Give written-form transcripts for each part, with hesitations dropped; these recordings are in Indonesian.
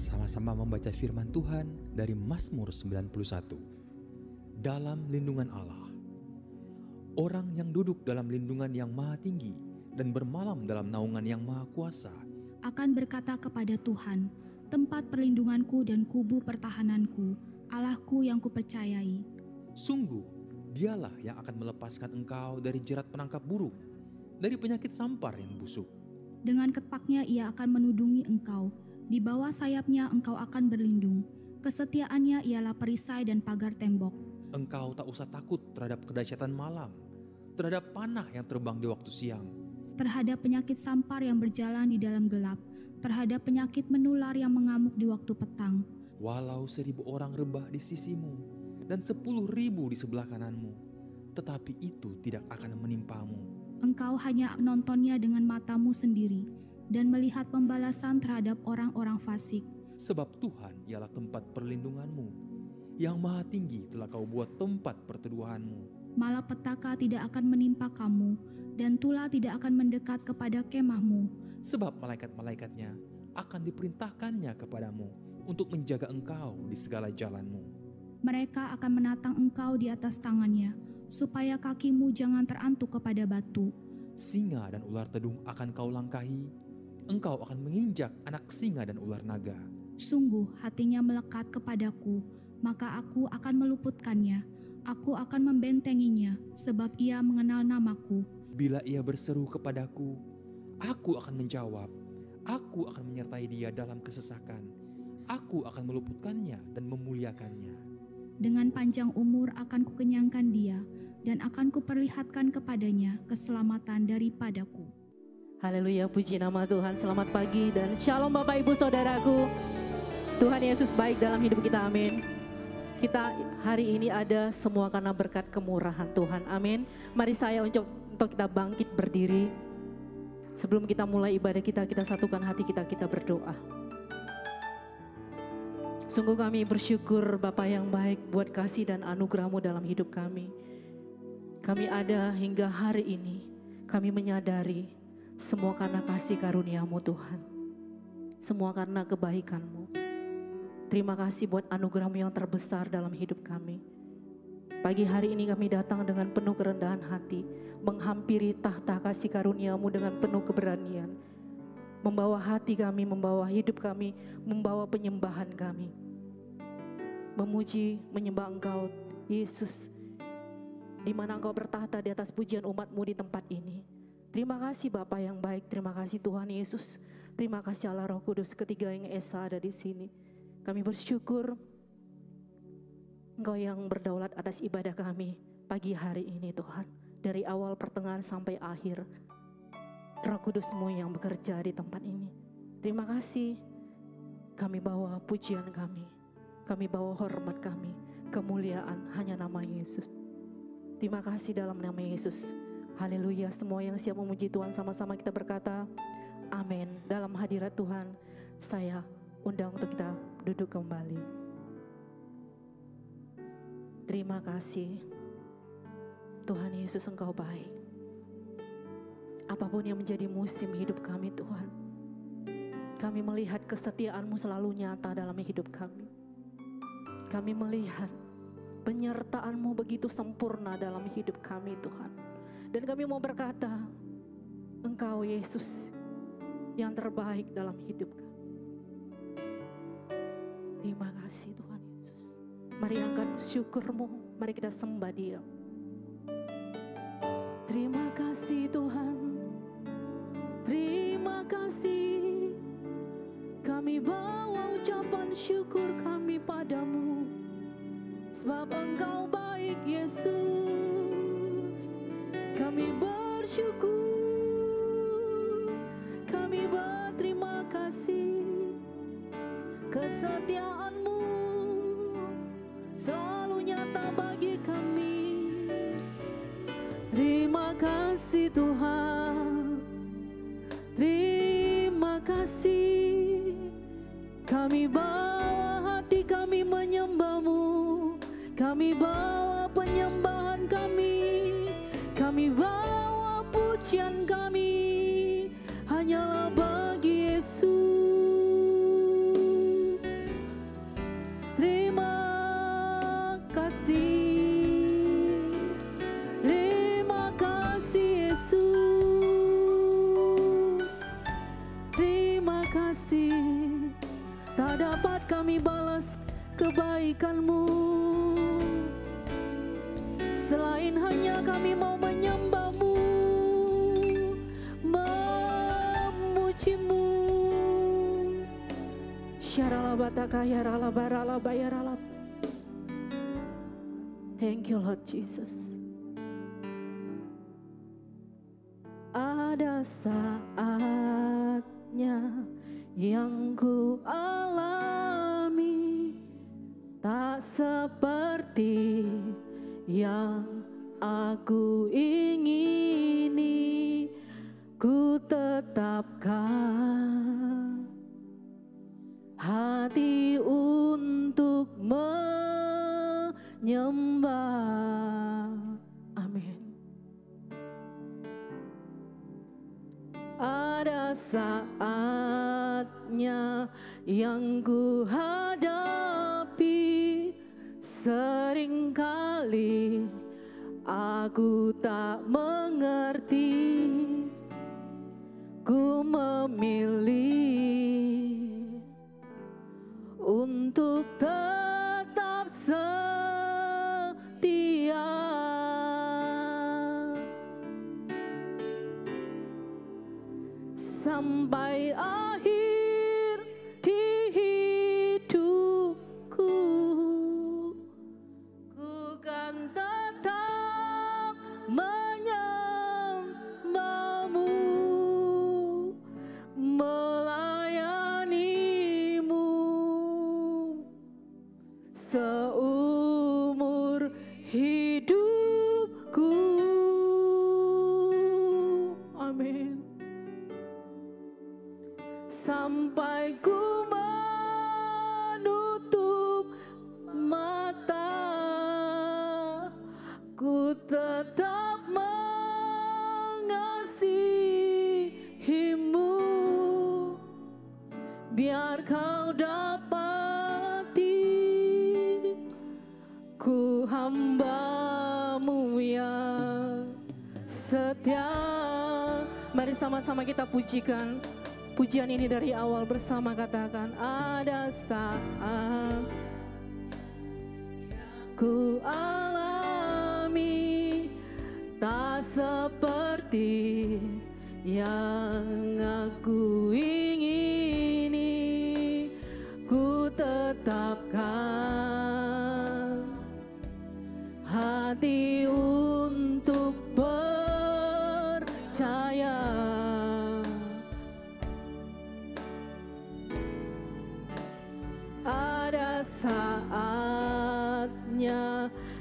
bersama-sama membaca firman Tuhan dari Mazmur 91. Dalam lindungan Allah. Orang yang duduk dalam lindungan yang maha tinggi dan bermalam dalam naungan yang maha kuasa akan berkata kepada Tuhan, tempat perlindunganku dan kubu pertahananku, Allahku yang kupercayai. Sungguh, dialah yang akan melepaskan engkau dari jerat penangkap burung, dari penyakit sampar yang busuk. Dengan ketpaknya ia akan menudungi engkau, di bawah sayapnya engkau akan berlindung. Kesetiaannya ialah perisai dan pagar tembok. Engkau tak usah takut terhadap kedahsyatan malam, terhadap panah yang terbang di waktu siang, terhadap penyakit sampar yang berjalan di dalam gelap, terhadap penyakit menular yang mengamuk di waktu petang. Walau 1.000 orang rebah di sisimu dan 10.000 di sebelah kananmu, tetapi itu tidak akan menimpamu. Engkau hanya nontonnya dengan matamu sendiri dan melihat pembalasan terhadap orang-orang fasik. Sebab Tuhan ialah tempat perlindunganmu, yang maha tinggi telah kau buat tempat perteduhanmu. Malapetaka tidak akan menimpa kamu, dan tulah tidak akan mendekat kepada kemahmu. Sebab malaikat-malaikatnya akan diperintahkannya kepadamu untuk menjaga engkau di segala jalanmu. Mereka akan menatang engkau di atas tangannya, supaya kakimu jangan terantuk kepada batu. Singa dan ular tedung akan kau langkahi, engkau akan menginjak anak singa dan ular naga. Sungguh hatinya melekat kepadaku, maka aku akan meluputkannya. Aku akan membentenginya, sebab ia mengenal namaku. Bila ia berseru kepadaku, aku akan menjawab. Aku akan menyertai dia dalam kesesakan. Aku akan meluputkannya dan memuliakannya. Dengan panjang umur akan kukenyangkan dia, dan akan kuperlihatkan kepadanya keselamatan daripadaku. Haleluya, puji nama Tuhan. Selamat pagi dan shalom Bapak Ibu Saudaraku. Tuhan Yesus baik dalam hidup kita, amin. Kita hari ini ada semua karena berkat kemurahan Tuhan, amin. Mari saya untuk kita bangkit berdiri. Sebelum kita mulai ibadah kita satukan hati kita berdoa. Sungguh kami bersyukur Bapa yang baik buat kasih dan anugerah-Mu dalam hidup kami. Kami ada hingga hari ini, kami menyadari semua karena kasih karunia-Mu Tuhan. Semua karena kebaikan-Mu. Terima kasih buat anugerah-Mu yang terbesar dalam hidup kami. Pagi hari ini kami datang dengan penuh kerendahan hati, menghampiri tahta kasih karunia-Mu dengan penuh keberanian. Membawa hati kami, membawa hidup kami, membawa penyembahan kami. Memuji, menyembah Engkau, Yesus, di mana Engkau bertahta di atas pujian umat-Mu di tempat ini. Terima kasih Bapa yang baik, terima kasih Tuhan Yesus. Terima kasih Allah Roh Kudus, ketiga yang Esa ada di sini. Kami bersyukur Engkau yang berdaulat atas ibadah kami pagi hari ini Tuhan. Dari awal pertengahan sampai akhir. Roh Kudus-Mu yang bekerja di tempat ini. Terima kasih. Kami bawa pujian kami bawa hormat kami, kemuliaan hanya nama Yesus. Terima kasih dalam nama Yesus. Haleluya. Semua yang siap memuji Tuhan sama-sama kita berkata, amin. Dalam hadirat Tuhan, saya undang untuk kita duduk kembali. Terima kasih. Tuhan Yesus, Engkau baik. Apapun yang menjadi musim hidup kami Tuhan, kami melihat kesetiaan-Mu selalu nyata dalam hidup kami. Kami melihat penyertaan-Mu begitu sempurna dalam hidup kami Tuhan. Dan kami mau berkata, Engkau Yesus yang terbaik dalam hidup kami. Terima kasih Tuhan Yesus. Mari angkat syukur-Mu, mari kita sembah Dia. Terima kasih Tuhan, terima kasih. Kami bawa ucapan syukur kami padamu, sebab Engkau baik Yesus. Kami bersyukur, kami berterima kasih. Kesetiaan-Mu selalu nyata bagi kami. Terima kasih Tuhan, terima kasih. Kami bawa hati kami menyembah-Mu, kami bawa penyembahan kami bawa pujian kami hanyalah bagi Yesus. dapat kami balas kebaikan-Mu. Selain hanya kami mau menyembah-Mu, memuji-Mu. Syaralabataka yaralabaralabayaralab. Thank you Lord Jesus. Ada saatnya yang ku alami tak seperti yang aku ingini, ku tetapkan hati untuk menyembah. Amin. Ada saatnya yang ku hadapi, seringkali aku tak mengerti, ku memilih untuk tetap setia. Sampai akhir di hidupku, ku kan tetap menyembah-Mu, melayani-Mu seumur hidupku. Amin. Sampai ku menutup mata, ku tetap mengasihi-Mu, biar Kau dapati ku hamba-Mu yang setia. Mari sama-sama kita pujikan pujian ini dari awal bersama, katakan ada saat ku alami tak seperti yang aku ingini, ku tetapkan hati untuk percaya. Ada saatnya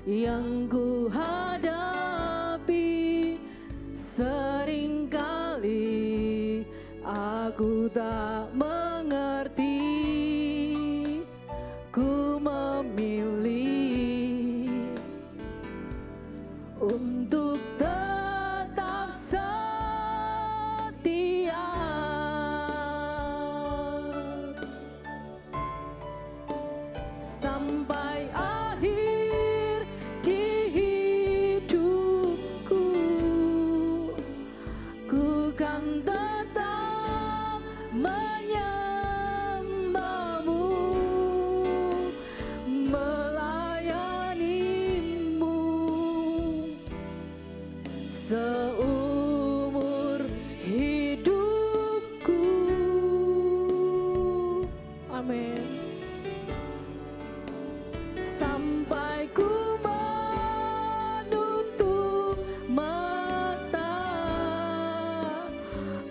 yang ku hadapi, seringkali aku tak mengerti, ku memilih untuk tetap setia. Sampai akhir di hidupku, ku kan tetap menyembah-Mu, melayani-Mu seumur hidupku. Amin. Sampai ku menutup mata,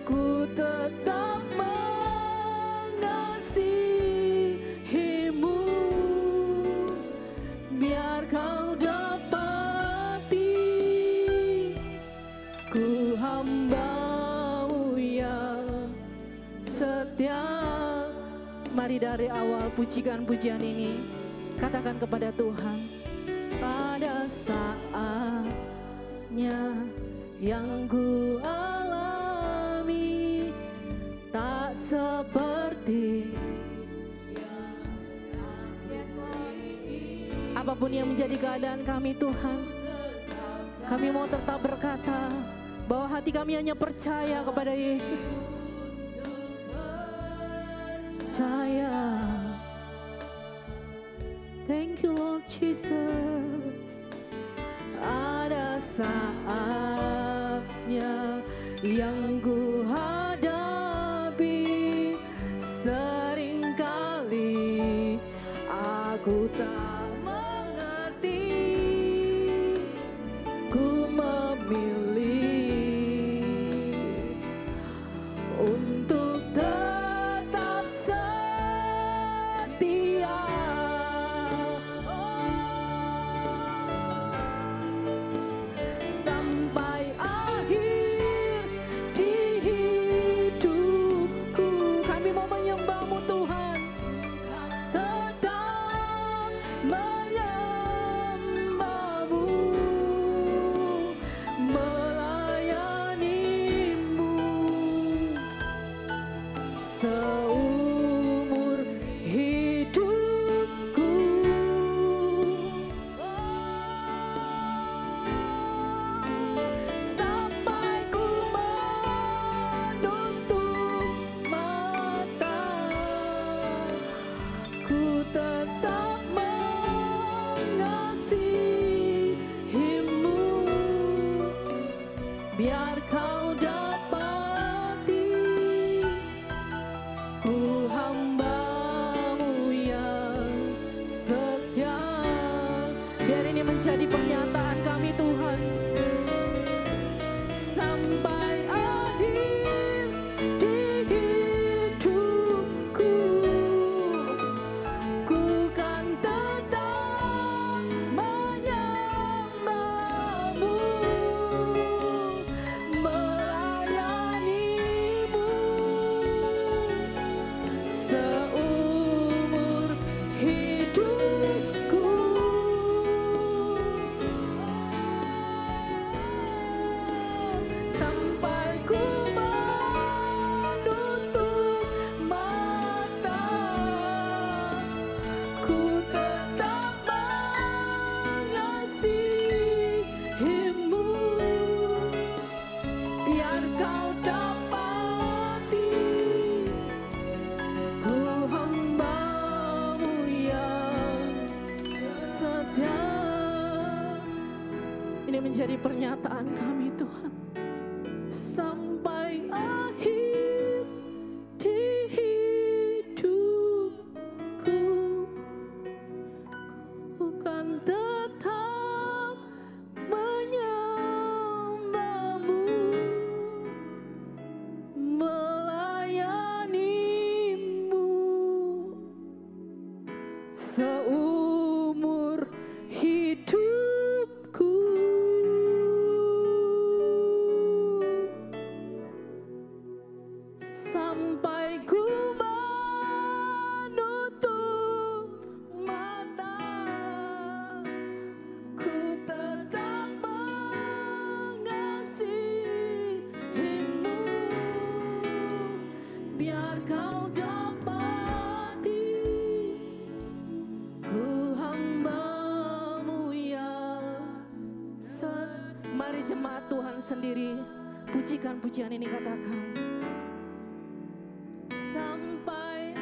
ku tetap mengasihi-Mu, biar Kau dapati ku hamba-Mu yang setia. Mari dari awal pujikan pujian ini, katakan kepada Tuhan, pada saatnya yang ku alami tak seperti apapun yang menjadi keadaan kami Tuhan. Kami mau tetap berkata bahwa hati kami hanya percaya kepada Yesus. Percaya saatnya yang ku hadapi, seringkali aku tak mengerti, ku memilih untuk tetap setia. Sampai akhir di hidupku, kami mau menyembah-Mu Tuhan, tetap menyembah-Mu, melayani-Mu seumur hidupku. Sampai ku menutup mata, ku tetap mengasihi-Mu, biar Kau dapati ku hamba-Mu yang setia. Biar ini menjadi pernyataan kami Tuhan. Sampai akhir di hidupku, ku kan tetap menyembah-Mu, melayani-Mu seumur hidupku. Sampai ku menutup mata, ku tetap mengasihi-Mu, biar Kau dapati ku hamba-Mu yang setia. Ini menjadi pernyataan kami Tuhan. Sampai akhir di hidupku, ku kan tetap menyembah-Mu, melayani-Mu seumur hidupku. Sampai ku menutup mata, ku tetap mengasihi-Mu, biar Kau dapati ku hamba-Mu yang Mari jemaat Tuhan sendiri pujikan pujian ini, katakan. Sampai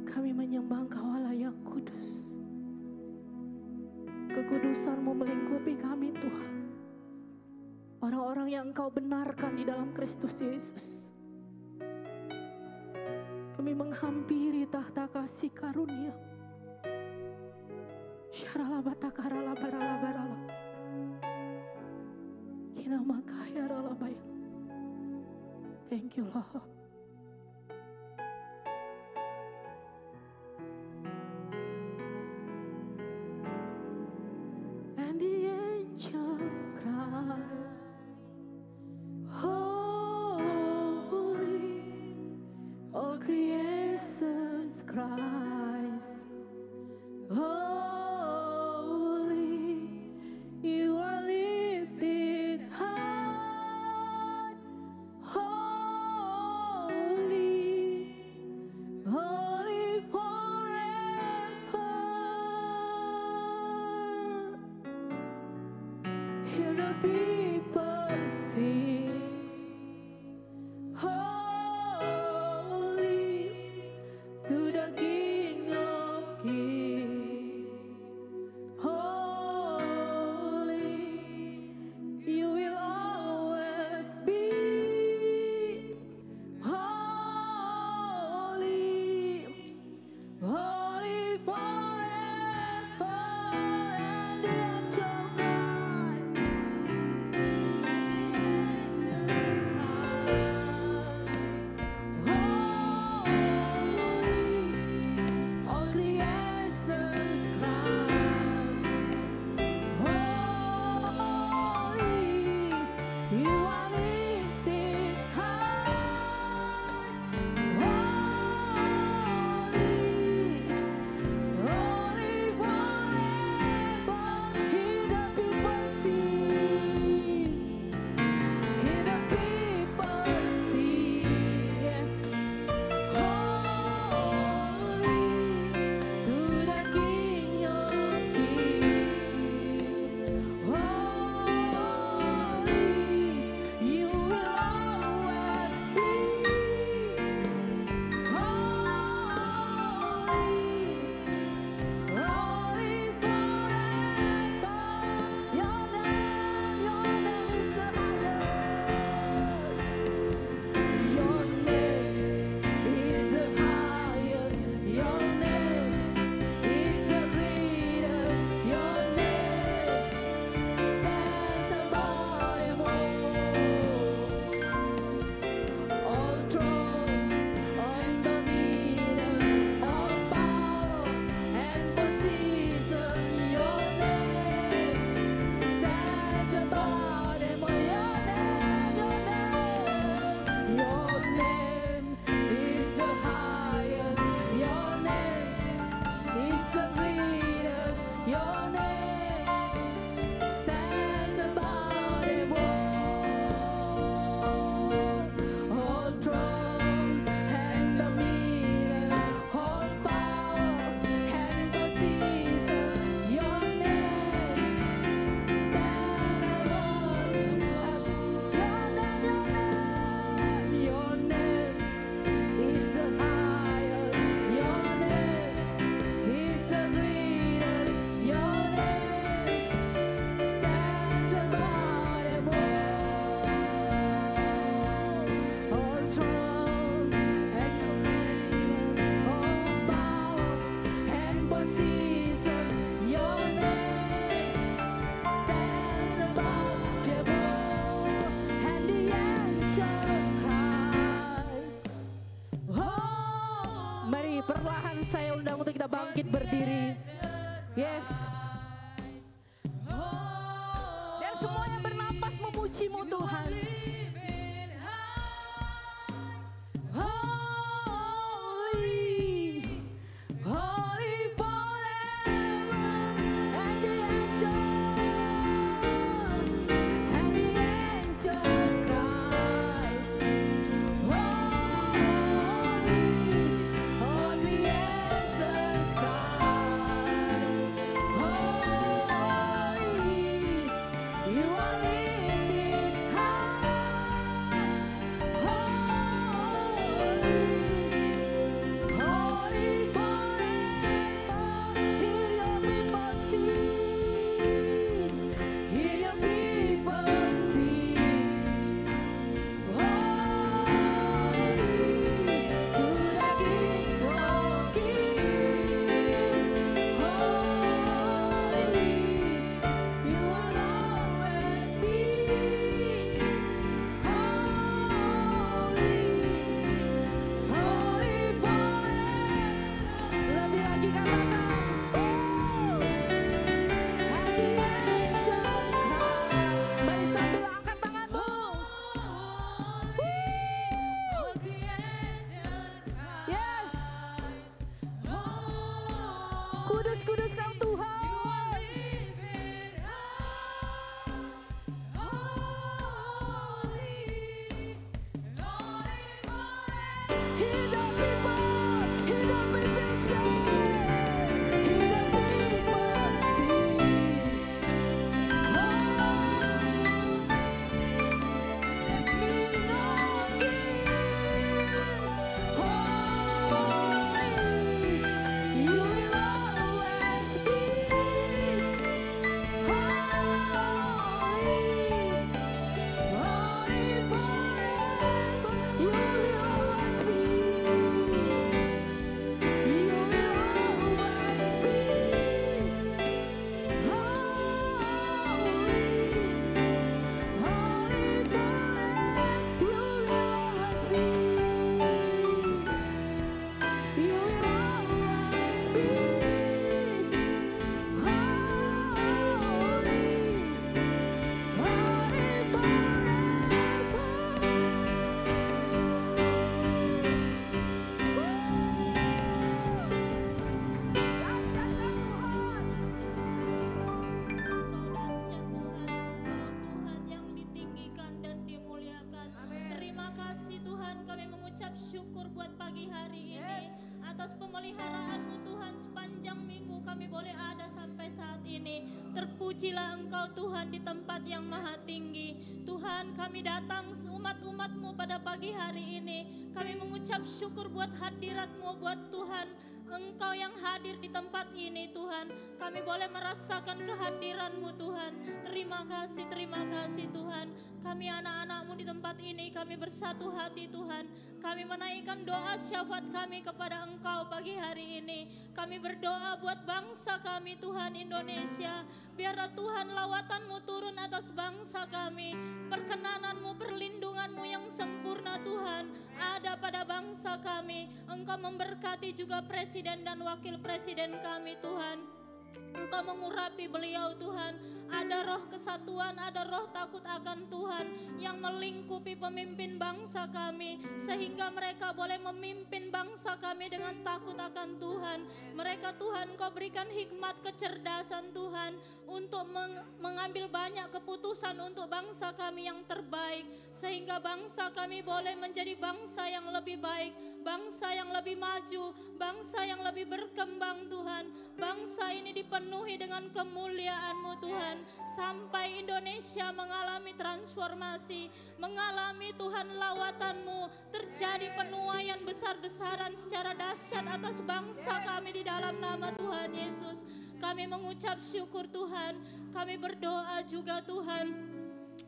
Kami menyembah Engkau Allah yang kudus. Kekudusan-Mu melingkupi kami Tuhan. Orang-orang yang Engkau benarkan di dalam Kristus Yesus. Kami menghampiri tahta kasih karunia. Syaralabatakaralah. Kinamakayaralabaya. Thank you Lord. And the angels cry, holy, all creations cries, holy, you are lifted high, holy, holy forever. Hear the people sing, holy, to the King of Kings. Holy, you will always be. Holy, holy forever. And the angels all creations cry, holy, you are lifted high, holy, holy forever. Hear the people sing, hear the people sing, yes. Holy, to the King of Kings. Holy, you will always be. Holy, holy forever. Your name is the highest. Your name is the highest. Your name is the greatest. Your name stands above them all thrones, all dominions, all power and position. Your name stands above them all. Your name is the highest. Your name is the greatest. Your name stands above them all throne and dominion, all power and position. Your name stands above them all. Your name is the highest. Your name is the greatest. Your name stands above them all throne and dominion, all power and position. Your name stands above them all, and the angels cry. Mari perlahan saya undang untuk kita bangkit berdiri. Yes. Dan semuanya bernapas memuji-Mu Tuhan. Holy, holy forever. And the angels cries. Holy, all creations cries. Holy, you are lifted high. syukur buat pagi hari ini. Atas pemeliharaan-Mu Tuhan, sepanjang minggu kami boleh ada sampai saat ini. Terpujilah Engkau Tuhan di tempat yang maha tinggi. Tuhan, kami datang umat-umat-Mu pada pagi hari ini. Kami mengucap syukur buat hadirat-Mu, buat Tuhan Engkau yang hadir di tempat ini Tuhan. Kami boleh merasakan kehadiran-Mu Tuhan. Terima kasih Tuhan. Kami anak-anak-Mu di tempat ini, kami bersatu hati Tuhan. Kami menaikkan doa syafaat kami kepada Engkau pagi hari ini. Kami berdoa buat bangsa kami Tuhan Indonesia. Biarlah Tuhan lawatan-Mu turun atas bangsa kami. Perkenanan-Mu, perlindungan-Mu yang sempurna Tuhan ada pada bangsa kami. Engkau memberkati juga presiden dan wakil presiden kami Tuhan. Engkau mengurapi beliau Tuhan. Ada roh kesatuan, ada roh takut akan Tuhan yang melingkupi pemimpin bangsa kami, sehingga mereka boleh memimpin bangsa kami dengan takut akan Tuhan. Mereka Tuhan, Kau berikan hikmat kecerdasan Tuhan untuk mengambil banyak keputusan untuk bangsa kami yang terbaik, sehingga bangsa kami boleh menjadi bangsa yang lebih baik, bangsa yang lebih maju, bangsa yang lebih berkembang Tuhan. Bangsa ini dipenuhi dengan kemuliaan-Mu Tuhan, sampai Indonesia mengalami transformasi, mengalami Tuhan lawatan-Mu, terjadi penuaian besar-besaran secara dahsyat atas bangsa kami di dalam nama Tuhan Yesus. Kami mengucap syukur Tuhan, kami berdoa juga Tuhan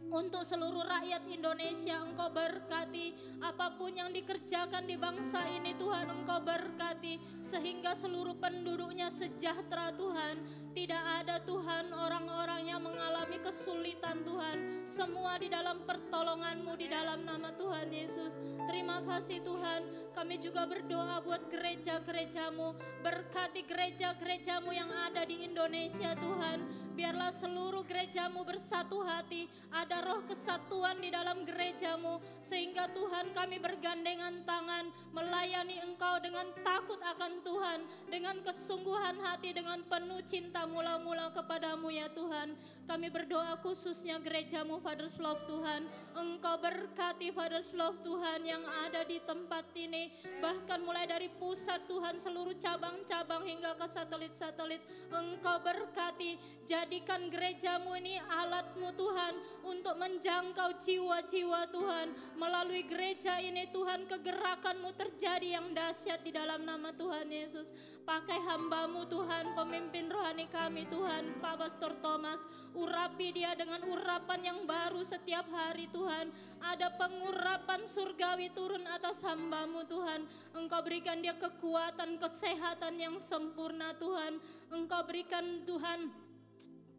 untuk seluruh rakyat Indonesia. Engkau berkati apapun yang dikerjakan di bangsa ini Tuhan. Engkau berkati sehingga seluruh penduduknya sejahtera Tuhan. Tidak ada Tuhan orang-orang yang mengalami kesulitan Tuhan. Semua di dalam pertolongan-Mu di dalam nama Tuhan Yesus. Terima kasih Tuhan. Kami juga berdoa buat gereja-gereja-Mu. Berkati gereja-gereja-Mu yang ada di Indonesia Tuhan. Biarlah seluruh gereja-Mu bersatu hati. Ada roh kesatuan di dalam gereja-Mu, sehingga Tuhan kami bergandengan tangan melayani Engkau dengan takut akan Tuhan, dengan kesungguhan hati, dengan penuh cinta mula-mula kepadamu ya Tuhan. Kami berdoa khususnya gereja-Mu Father's Love Tuhan. Engkau berkati Father's Love Tuhan yang ada di tempat ini, bahkan mulai dari pusat Tuhan, seluruh cabang-cabang hingga ke satelit-satelit. Engkau berkati, jadikan gereja-Mu ini alat-Mu Tuhan untuk menjangkau jiwa-jiwa Tuhan. Melalui gereja ini Tuhan, kegerakan-Mu terjadi yang dahsyat di dalam nama Tuhan Yesus. Pakai hamba-Mu Tuhan, pemimpin rohani kami Tuhan, Pak Pastor Thomas. Urapi dia dengan urapan yang baru setiap hari Tuhan. Ada pengurapan surgawi turun atas hamba-Mu Tuhan. Engkau berikan dia kekuatan, kesehatan yang sempurna Tuhan. Engkau berikan Tuhan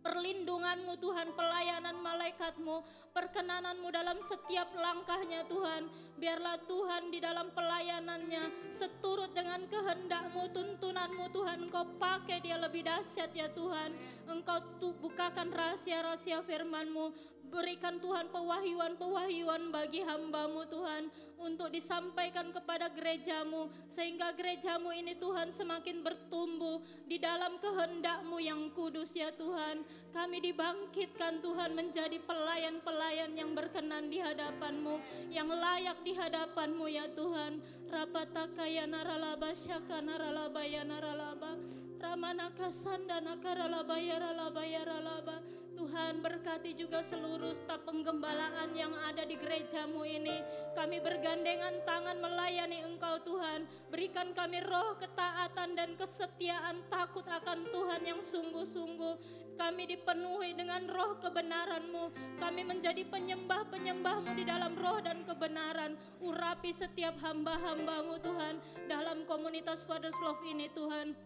perlindungan-Mu Tuhan, pelayanan malaikat-Mu, perkenanan-Mu dalam setiap langkahnya Tuhan. Biarlah Tuhan di dalam pelayanannya seturut dengan kehendak-Mu, tuntunan-Mu Tuhan. Engkau pakai dia lebih dahsyat ya Tuhan. Engkau bukakan rahasia-rahasia firman-Mu. Berikan Tuhan pewahyuan-pewahyuan bagi hamba-Mu Tuhan untuk disampaikan kepada gereja-Mu, sehingga gereja-Mu ini Tuhan semakin bertumbuh di dalam kehendak-Mu yang kudus ya Tuhan. Kami dibangkitkan Tuhan menjadi pelayan-pelayan yang berkenan di hadapan-Mu, yang layak di hadapan-Mu ya Tuhan. Rapatakaya naralaba syaka naralaba ya naralaba, ramanaka sandana karalaba ya ralaba ya ralaba. Tuhan berkati juga seluruh staf penggembalaan yang ada di gereja-Mu ini. Kami bergandengan tangan melayani Engkau Tuhan. Berikan kami roh ketaatan dan kesetiaan, takut akan Tuhan yang sungguh-sungguh. Kami dipenuhi dengan roh kebenaran-Mu. Kami menjadi penyembah-penyembah-Mu di dalam roh dan kebenaran. Urapi setiap hamba-hamba-Mu Tuhan dalam komunitas Father's Love ini Tuhan.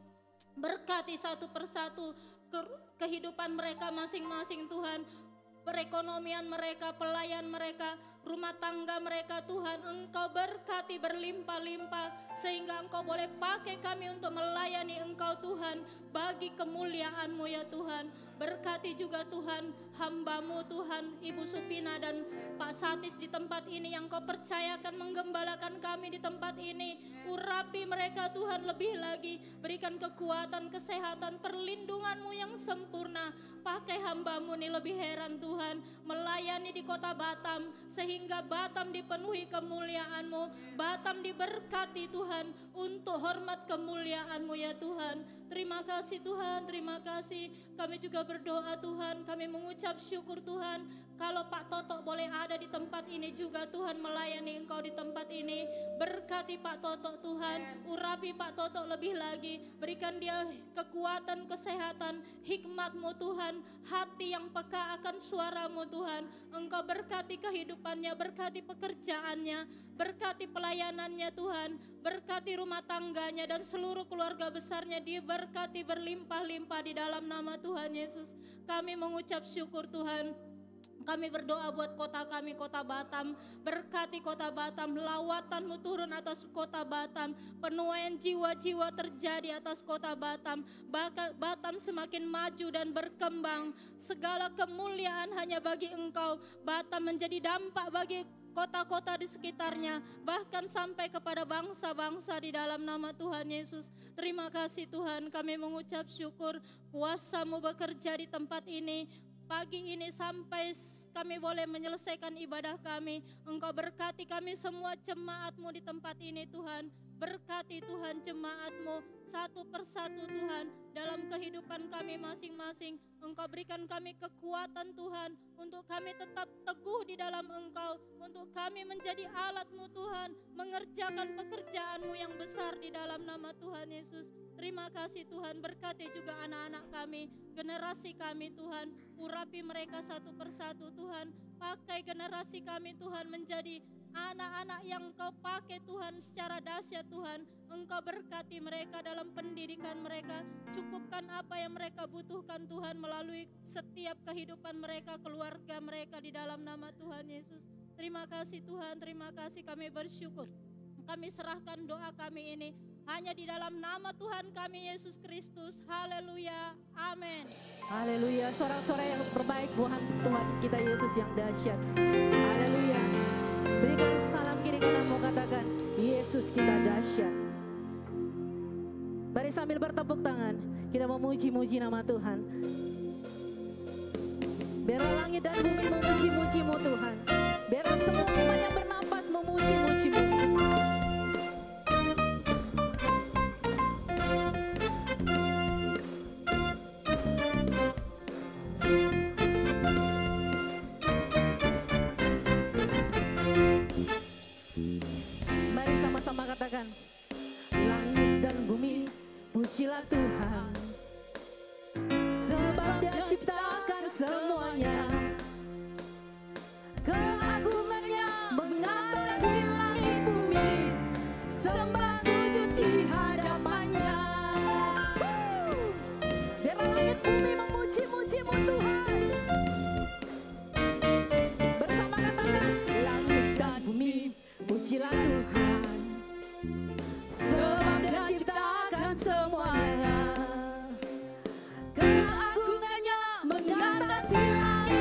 Berkati satu persatu kehidupan mereka masing-masing Tuhan. Perekonomian mereka, pelayan mereka, rumah tangga mereka Tuhan. Engkau berkati berlimpah-limpah, sehingga Engkau boleh pakai kami untuk melayani Engkau Tuhan, bagi kemuliaan-Mu ya Tuhan. Berkati juga Tuhan hamba-Mu Tuhan, Ibu Supina dan Pak Satis di tempat ini yang Kau percayakan menggembalakan kami di tempat ini. Urapi mereka Tuhan lebih lagi, berikan kekuatan, kesehatan, perlindungan-Mu yang sempurna. Pakai hamba-Mu ini lebih heran Tuhan, melayani di kota Batam, sehingga sehingga Batam dipenuhi kemuliaan-Mu, Batam diberkati Tuhan untuk hormat kemuliaan-Mu ya Tuhan. Terima kasih Tuhan, terima kasih. Kami juga berdoa Tuhan, kami mengucap syukur Tuhan, kalau Pak Toto boleh ada di tempat ini juga Tuhan, melayani Engkau di tempat ini. Berkati Pak Toto Tuhan, urapi Pak Toto lebih lagi, berikan dia kekuatan, kesehatan, hikmat-Mu Tuhan, hati yang peka akan suara-Mu Tuhan. Engkau berkati kehidupannya, berkati pekerjaannya, berkati pelayanannya Tuhan, berkati rumah tangganya dan seluruh keluarga besarnya diberkati berlimpah-limpah di dalam nama Tuhan Yesus. Kami mengucap syukur Tuhan. Kami berdoa buat kota kami, kota Batam. Berkati kota Batam, lawatan-Mu turun atas kota Batam. Penuaian jiwa-jiwa terjadi atas kota Batam. Batam semakin maju dan berkembang. Segala kemuliaan hanya bagi Engkau. Batam menjadi dampak bagi kota-kota di sekitarnya, bahkan sampai kepada bangsa-bangsa di dalam nama Tuhan Yesus. Terima kasih Tuhan, kami mengucap syukur kuasa-Mu bekerja di tempat ini. Pagi ini sampai kami boleh menyelesaikan ibadah kami, Engkau berkati kami semua jemaat-Mu di tempat ini Tuhan. Berkati Tuhan jemaat-Mu satu persatu Tuhan dalam kehidupan kami masing-masing. Engkau berikan kami kekuatan Tuhan untuk kami tetap teguh di dalam Engkau, untuk kami menjadi alat-Mu Tuhan, mengerjakan pekerjaan-Mu yang besar di dalam nama Tuhan Yesus. Terima kasih Tuhan, berkati juga anak-anak kami, generasi kami Tuhan, urapi mereka satu persatu Tuhan, pakai generasi kami Tuhan menjadi anak-anak yang Engkau pakai Tuhan secara dahsyat Tuhan. Engkau berkati mereka dalam pendidikan mereka, cukupkan apa yang mereka butuhkan Tuhan melalui setiap kehidupan mereka, keluarga mereka di dalam nama Tuhan Yesus. Terima kasih Tuhan, terima kasih, kami bersyukur. Kami serahkan doa kami ini hanya di dalam nama Tuhan kami Yesus Kristus. Haleluya, amin. Haleluya, sorak-sorai yang terbaik buat Tuhan kita Yesus yang dahsyat. Haleluya. Berikan salam kiri kanan, mau katakan Yesus kita dahsyat. Mari sambil bertepuk tangan kita memuji-muji nama Tuhan. Biarlah langit dan bumi memuji-muji-Mu Tuhan. Biarlah semua iman yang bernapas memuji-muji-Mu. Mari sama-sama katakan, langit dan bumi pujilah Tuhan, sebab Dia ciptakan semuanya. Keagungannya mengatasi langit bumi, sembah sujud di hadapannya. Biarlah langit bumi memuji-muji-Mu Tuhan. Bersama katakan, langit dan bumi pujilah Tuhan, sebab Dia ciptakan semuanya. Keagungannya mengatasi langit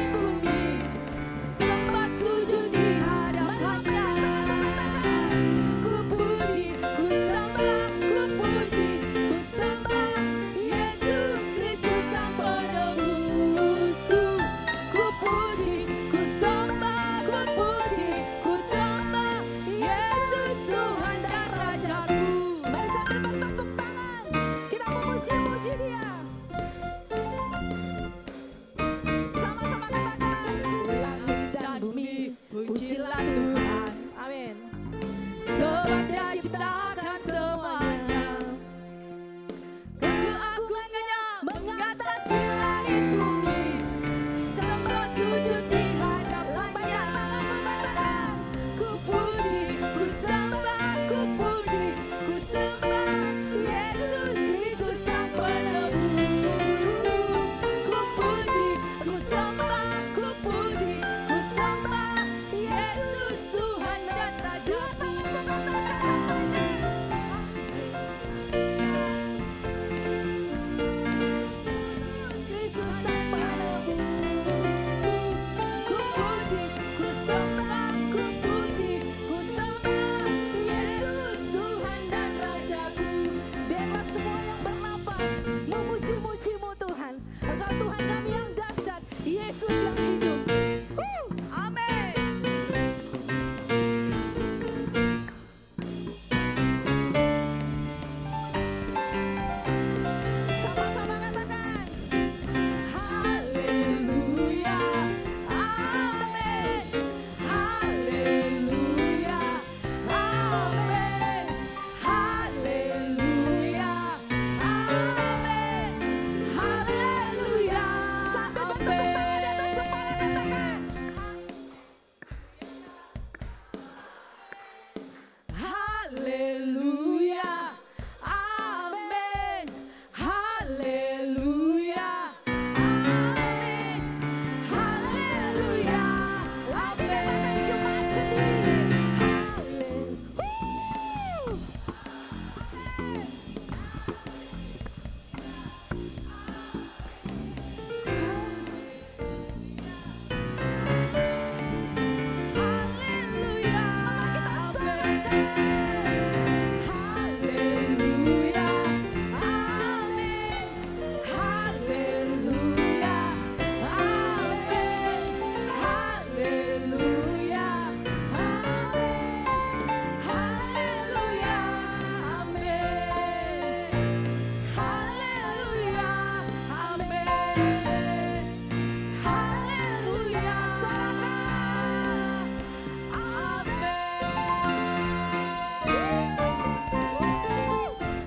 Haleluya, amin. Haleluya, amin. Haleluya, amin. Cuma sendiri. Haleluya, haleluya, amin. Haleluya, amin. Haleluya, amin. Haleluya, amin. Haleluya, amin. Haleluya,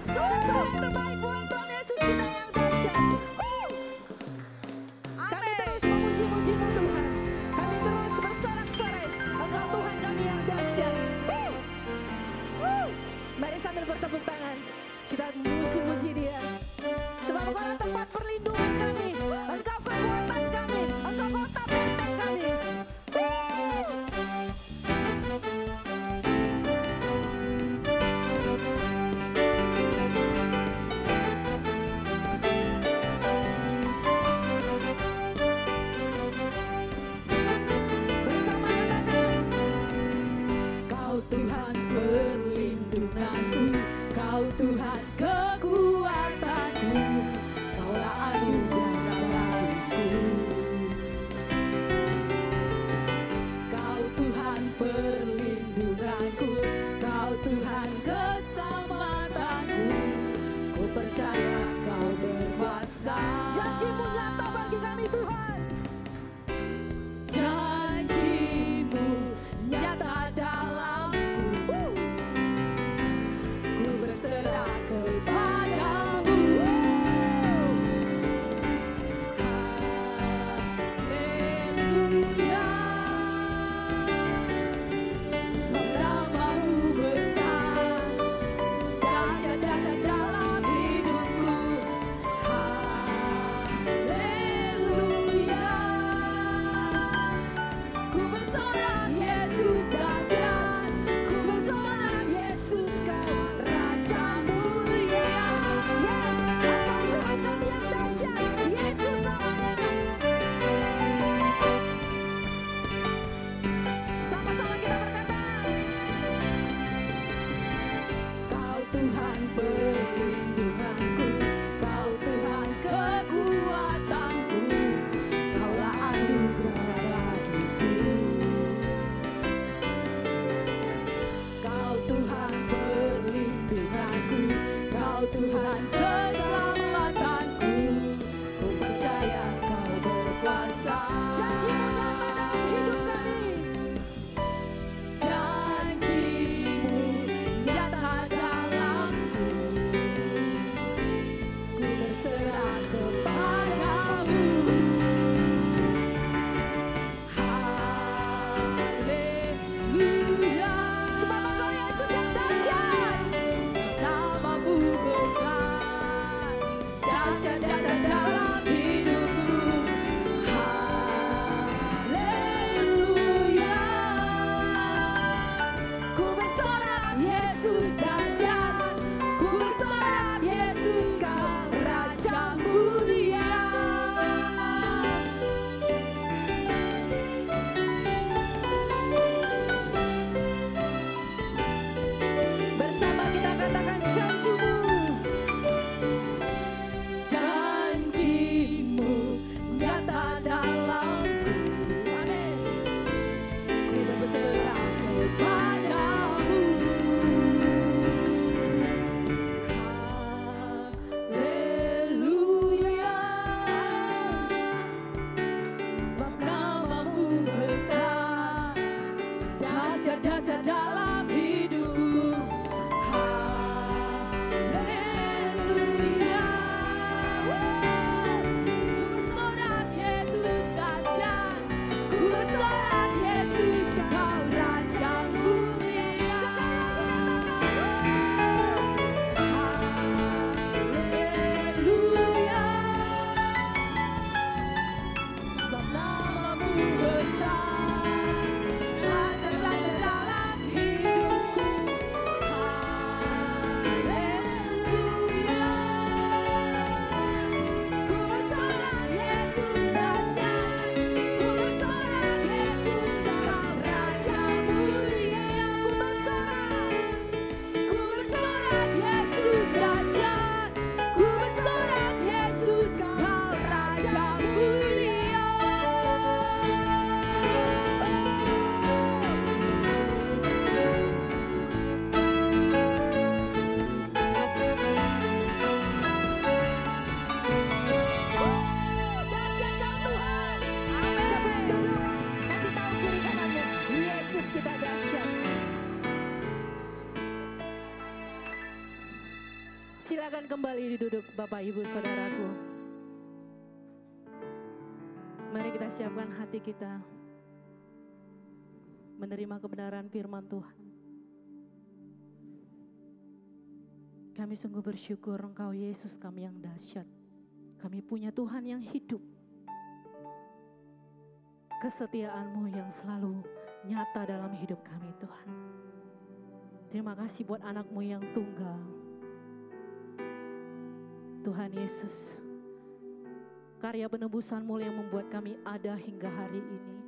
Sorak-sorai yang terbaik buat Tuhan Yesus kita yang dahsyat. Kami terus memuji-muji-Mu Tuhan. Kami terus bersorak-sorai. Engkau Tuhan kami yang dahsyat. Mari sambil bertepuk tangan kita memuji-muji Dia. Sebab Engkau adalah tempat perlindungan kami. Engkau kekuatan kami. Engkau kota benteng kami. Bersama katakan, Kau Tuhan perlindunganku, Kau Tuhan kekuatanku, Kaulah anugerah bagiku. Kau Tuhan perlindunganku, Kau Tuhan keselamatanku, ku percaya Kau berkuasa. janji-Mu nyata bagi kami Tuhan. Janji-Mu nyata dalamku, ku berserah kepadamu. Haleluya, namamu besar, dahsyat-dahsyat dalam hidupku. Haleluya, ku bersorak Yesus dahsyat, ku bersorak Yesus Kau Raja mulia. Yes, Engkau Tuhan kami yang dahsyat. Yesus namanya. Sama-sama kita berkata, Kau Tuhan perlindunganku, Kau Tuhan kekuatanku, Kaulah anugerah bagiku. Kau Tuhan perlindunganku, Kau Tuhan keselamatanku, ku percaya Kau berkuasa. janji-Mu nyata dalam hidup kami. Janji-Mu nyata dalamku, Silakan kembali duduk Bapak Ibu Saudaraku. Mari kita siapkan hati kita menerima kebenaran firman Tuhan. Kami sungguh bersyukur Engkau Yesus kami yang dahsyat. Kami punya Tuhan yang hidup. Kesetiaan-Mu yang selalu nyata dalam hidup kami Tuhan. Terima kasih buat anak-Mu yang tunggal. Tuhan Yesus, karya penebusan-Mu yang membuat kami ada hingga hari ini.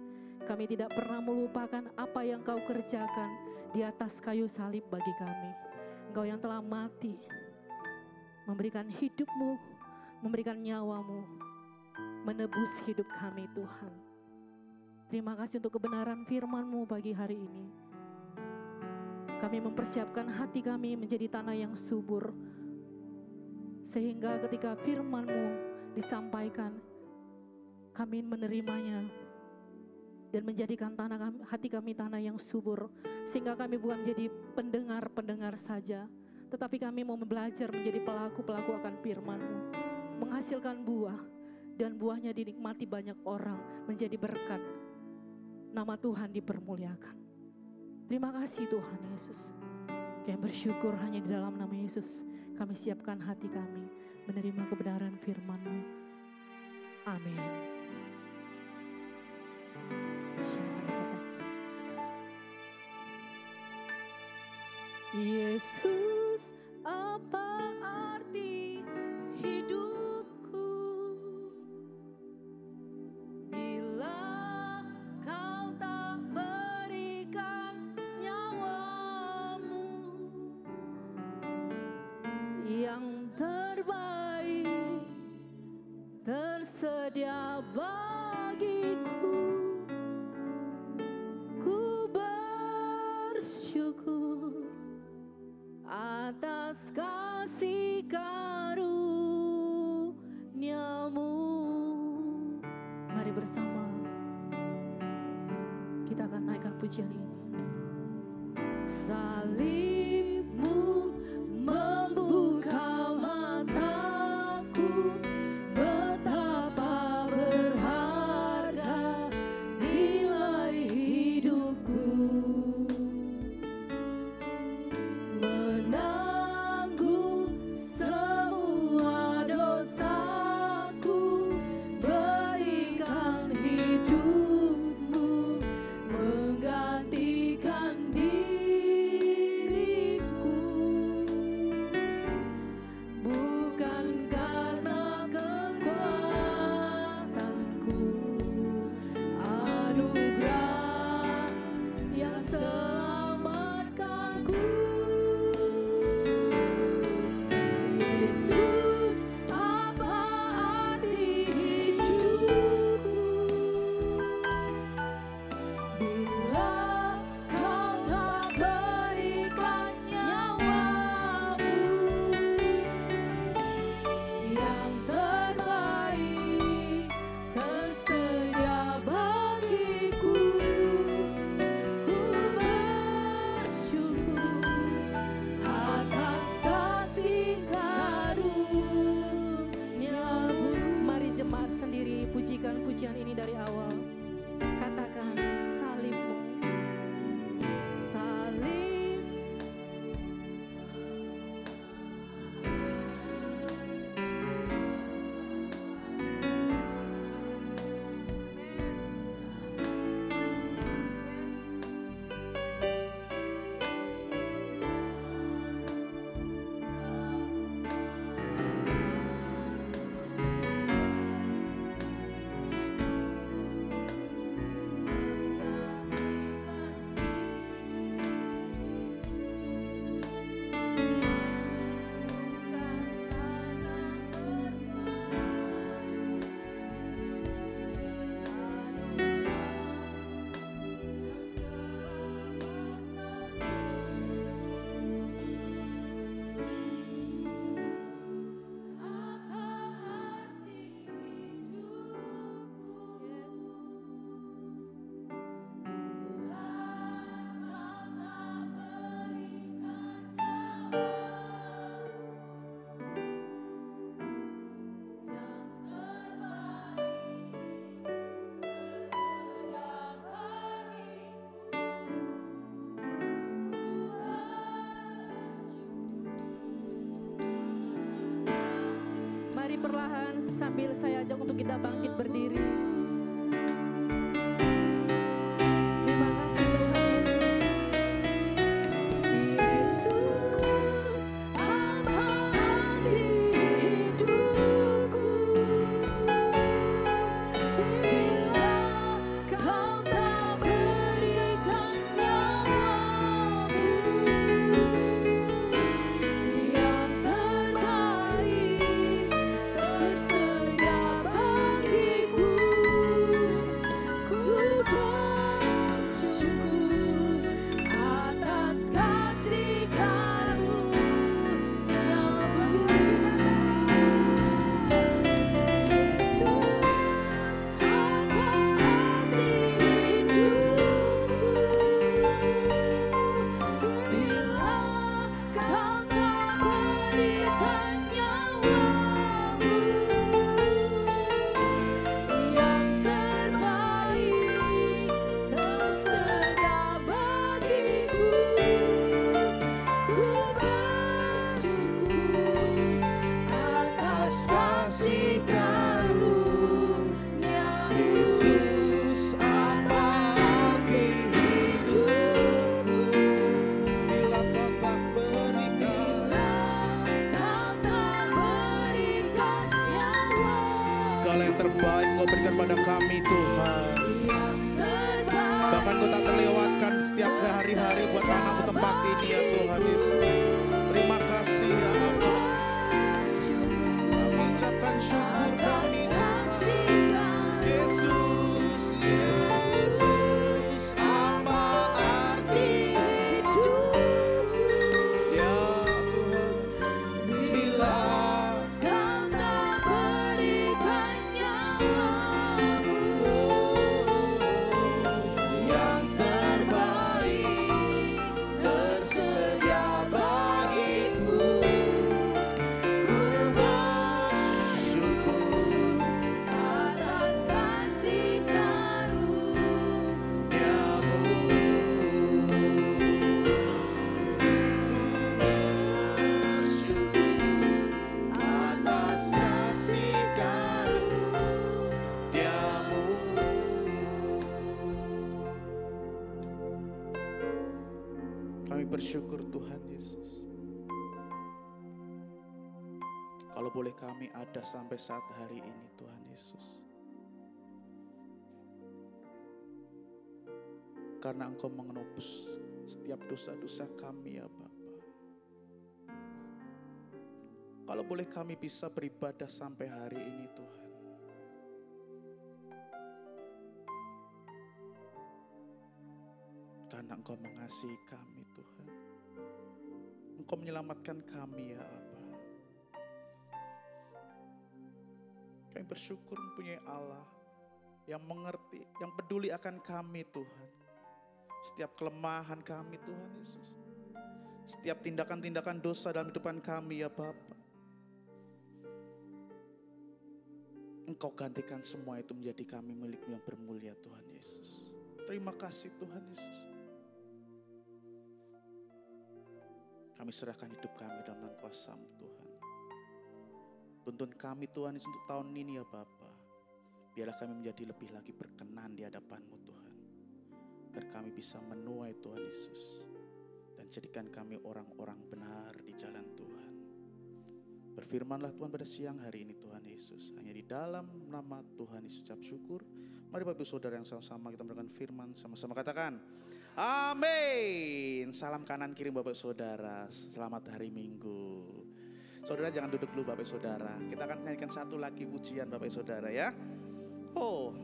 Kami tidak pernah melupakan apa yang Kau kerjakan di atas kayu salib bagi kami. Engkau yang telah mati, memberikan hidup-Mu, memberikan nyawa-Mu, menebus hidup kami Tuhan. Terima kasih untuk kebenaran firman-Mu pagi hari ini. Kami mempersiapkan hati kami menjadi tanah yang subur, sehingga ketika firman-Mu disampaikan, kami menerimanya dan menjadikan hati kami tanah yang subur, sehingga kami bukan menjadi pendengar-pendengar saja, tetapi kami mau belajar menjadi pelaku-pelaku akan firman-Mu, menghasilkan buah, dan buahnya dinikmati banyak orang, menjadi berkat. Nama Tuhan dipermuliakan. Terima kasih Tuhan Yesus. Kami bersyukur hanya di dalam nama Yesus kami siapkan hati kami menerima kebenaran firman-Mu. Amin. Yesus, apa arti hidupku bila Kau tak berikan nyawa-Mu yang terbaik tersedia bagiku. Ku bersyukur atas kasih karunia-Mu. Mari bersama kita akan naikkan pujian ini. Salib-Mu membuka mataku, betapa berharga nilai hidupku. Menanggung semua dosaku, berikan hidup-Mu, menggantikan diri. perlahan sambil saya ajak untuk kita bangkit berdiri. Terima kasih Tuhan Yesus. Yesus, apa arti hidupku bila Kau tak berikan nyawamu yang terbaik tersedia bagiku. Ku bersyukur atas kasih karunia-Mu. Yesus, apa arti hidupku bila Kau tak berikan nyawamu yang terbaik tersedia bagiku. Ku bersyukur atas kasih karunia-Mu. Yesus, apa arti hidupku bila Kau tak berikan. Kau tak berikan nyawamu Segala yang terbaik Kau berikan pada kami Tuhan. yang terbaik. Bahkan Kau tak terlewatkan setiap hari-hari buat anak-Mu tempat ini ya Tuhan Yesus. Terima kasih ya Bapa. Kami ucapkan syukur kami Tuhan. Yesus, Yesus, apa arti ya Tuhan bila Kau tak berikan nyawamu yang terbaik tersedia bagiku. Ku bersyukur atas kasih karunia-Mu. Atas kasih karunia-Mu. Kami bersyukur Tuhan Yesus. Kalau boleh kami ada sampai saat hari ini Tuhan Yesus. Karena Engkau menebus setiap dosa-dosa kami ya Bapa. Kalau boleh kami bisa beribadah sampai hari ini Tuhan. Karena Engkau mengasihi kami Tuhan. Engkau menyelamatkan kami ya Aba. Kami bersyukur mempunyai Allah yang mengerti, yang peduli akan kami Tuhan. Setiap kelemahan kami Tuhan Yesus. Setiap tindakan-tindakan dosa dalam kehidupan kami ya Bapa. Engkau gantikan semua itu menjadi kami milik-Mu yang bermulia Tuhan Yesus. Terima kasih Tuhan Yesus. Kami serahkan hidup kami dalam kuasa-Mu Tuhan. Tuntun kami Tuhan Yesus untuk tahun ini ya Bapa. Biarlah kami menjadi lebih lagi berkenan di hadapan-Mu Tuhan. Agar kami bisa menuai Tuhan Yesus. Dan jadikan kami orang-orang benar di jalan Tuhan. Berfirmanlah Tuhan pada siang hari ini Tuhan Yesus. Hanya di dalam nama Tuhan Yesus ucap syukur. Mari Bapak Ibu Saudara yang sama-sama kita mendengarkan firman. Sama-sama katakan amin. Salam kanan kiri Bapak Saudara. Selamat hari Minggu. Saudara jangan duduk dulu Bapak Saudara. Kita akan nyanyikan satu lagi pujian Bapak Saudara ya. Oh,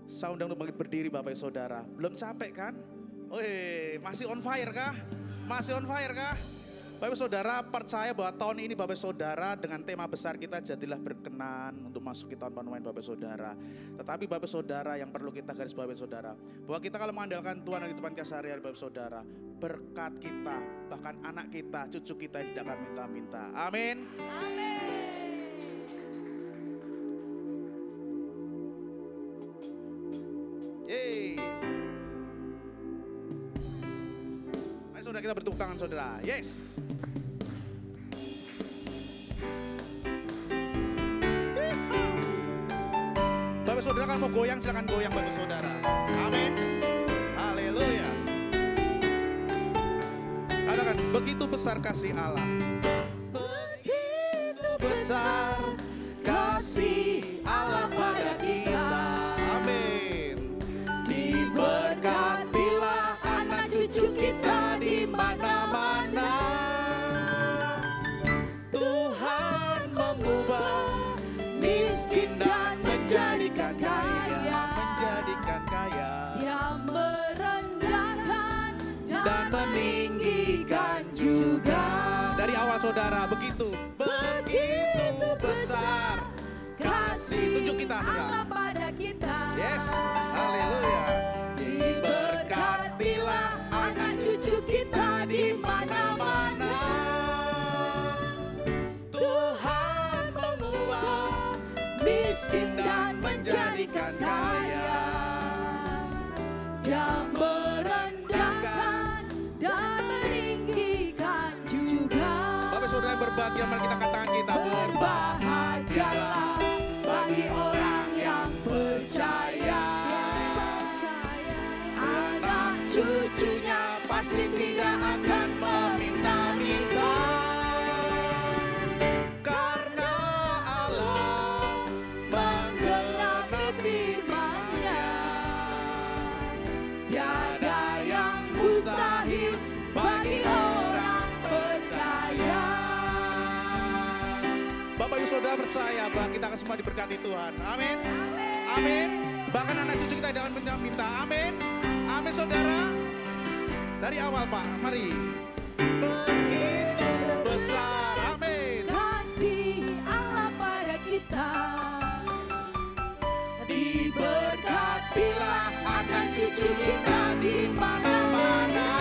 saya undang untuk bangkit berdiri Bapak Saudara. Belum capek kan? Wih, masih on fire kah? Masih on fire kah? Bapak Saudara percaya bahwa tahun ini Bapak Saudara dengan tema besar kita jadilah berkenan untuk masuk ke tahun penuaian Bapak Saudara. Tetapi Bapak Saudara yang perlu kita garis bawahi Saudara, bahwa kita kalau mengandalkan Tuhan di depan keseharian Bapak Saudara, berkat kita, bahkan anak kita, cucu kita tidak akan minta-minta. Amin. Yeay. Mari saudara kita bertepuk tangan saudara. Yes. Bapak Saudara kalau mau goyang silakan goyang Bapak Saudara. Amin. Haleluya. Katakan, begitu besar kasih Allah. Begitu besar kasih Allah pada kita. Amin. Diberkatilah anak cucu kita di mana-mana. Tuhan mengubah miskin dan menjadikan kaya. Menjadikan kaya. Dia merendahkan Dan meninggikan juga. Dari awal saudara, begitu besar kasih. Tunjuk kita Allah pada kita. Yes, haleluya. Diberkatilah anak cucu kita di mana-mana. Tuhan mengubah miskin dan menjadikan kaya. Dia merendahkan dan meninggikan juga. Bapak saudara yang berbahagia, mari kita angkat tangan kita. Berbahagialah bagi orang yang percaya. Anak cucunya pasti tidak akan meminta-minta. Karena Allah menggenapi firman-Nya. Tiada yang mustahil bagi orang percaya. Bapak Ibu Saudara percaya bahwa kita akan semua diberkati Tuhan. Amin. Amin. Bahkan anak cucu kita jangan minta-minta. Amin. Amin saudara. Dari awal Pak, mari. Begitu besar. Amin. Kasih Allah pada kita. Diberkatilah anak cucu kita di mana-mana.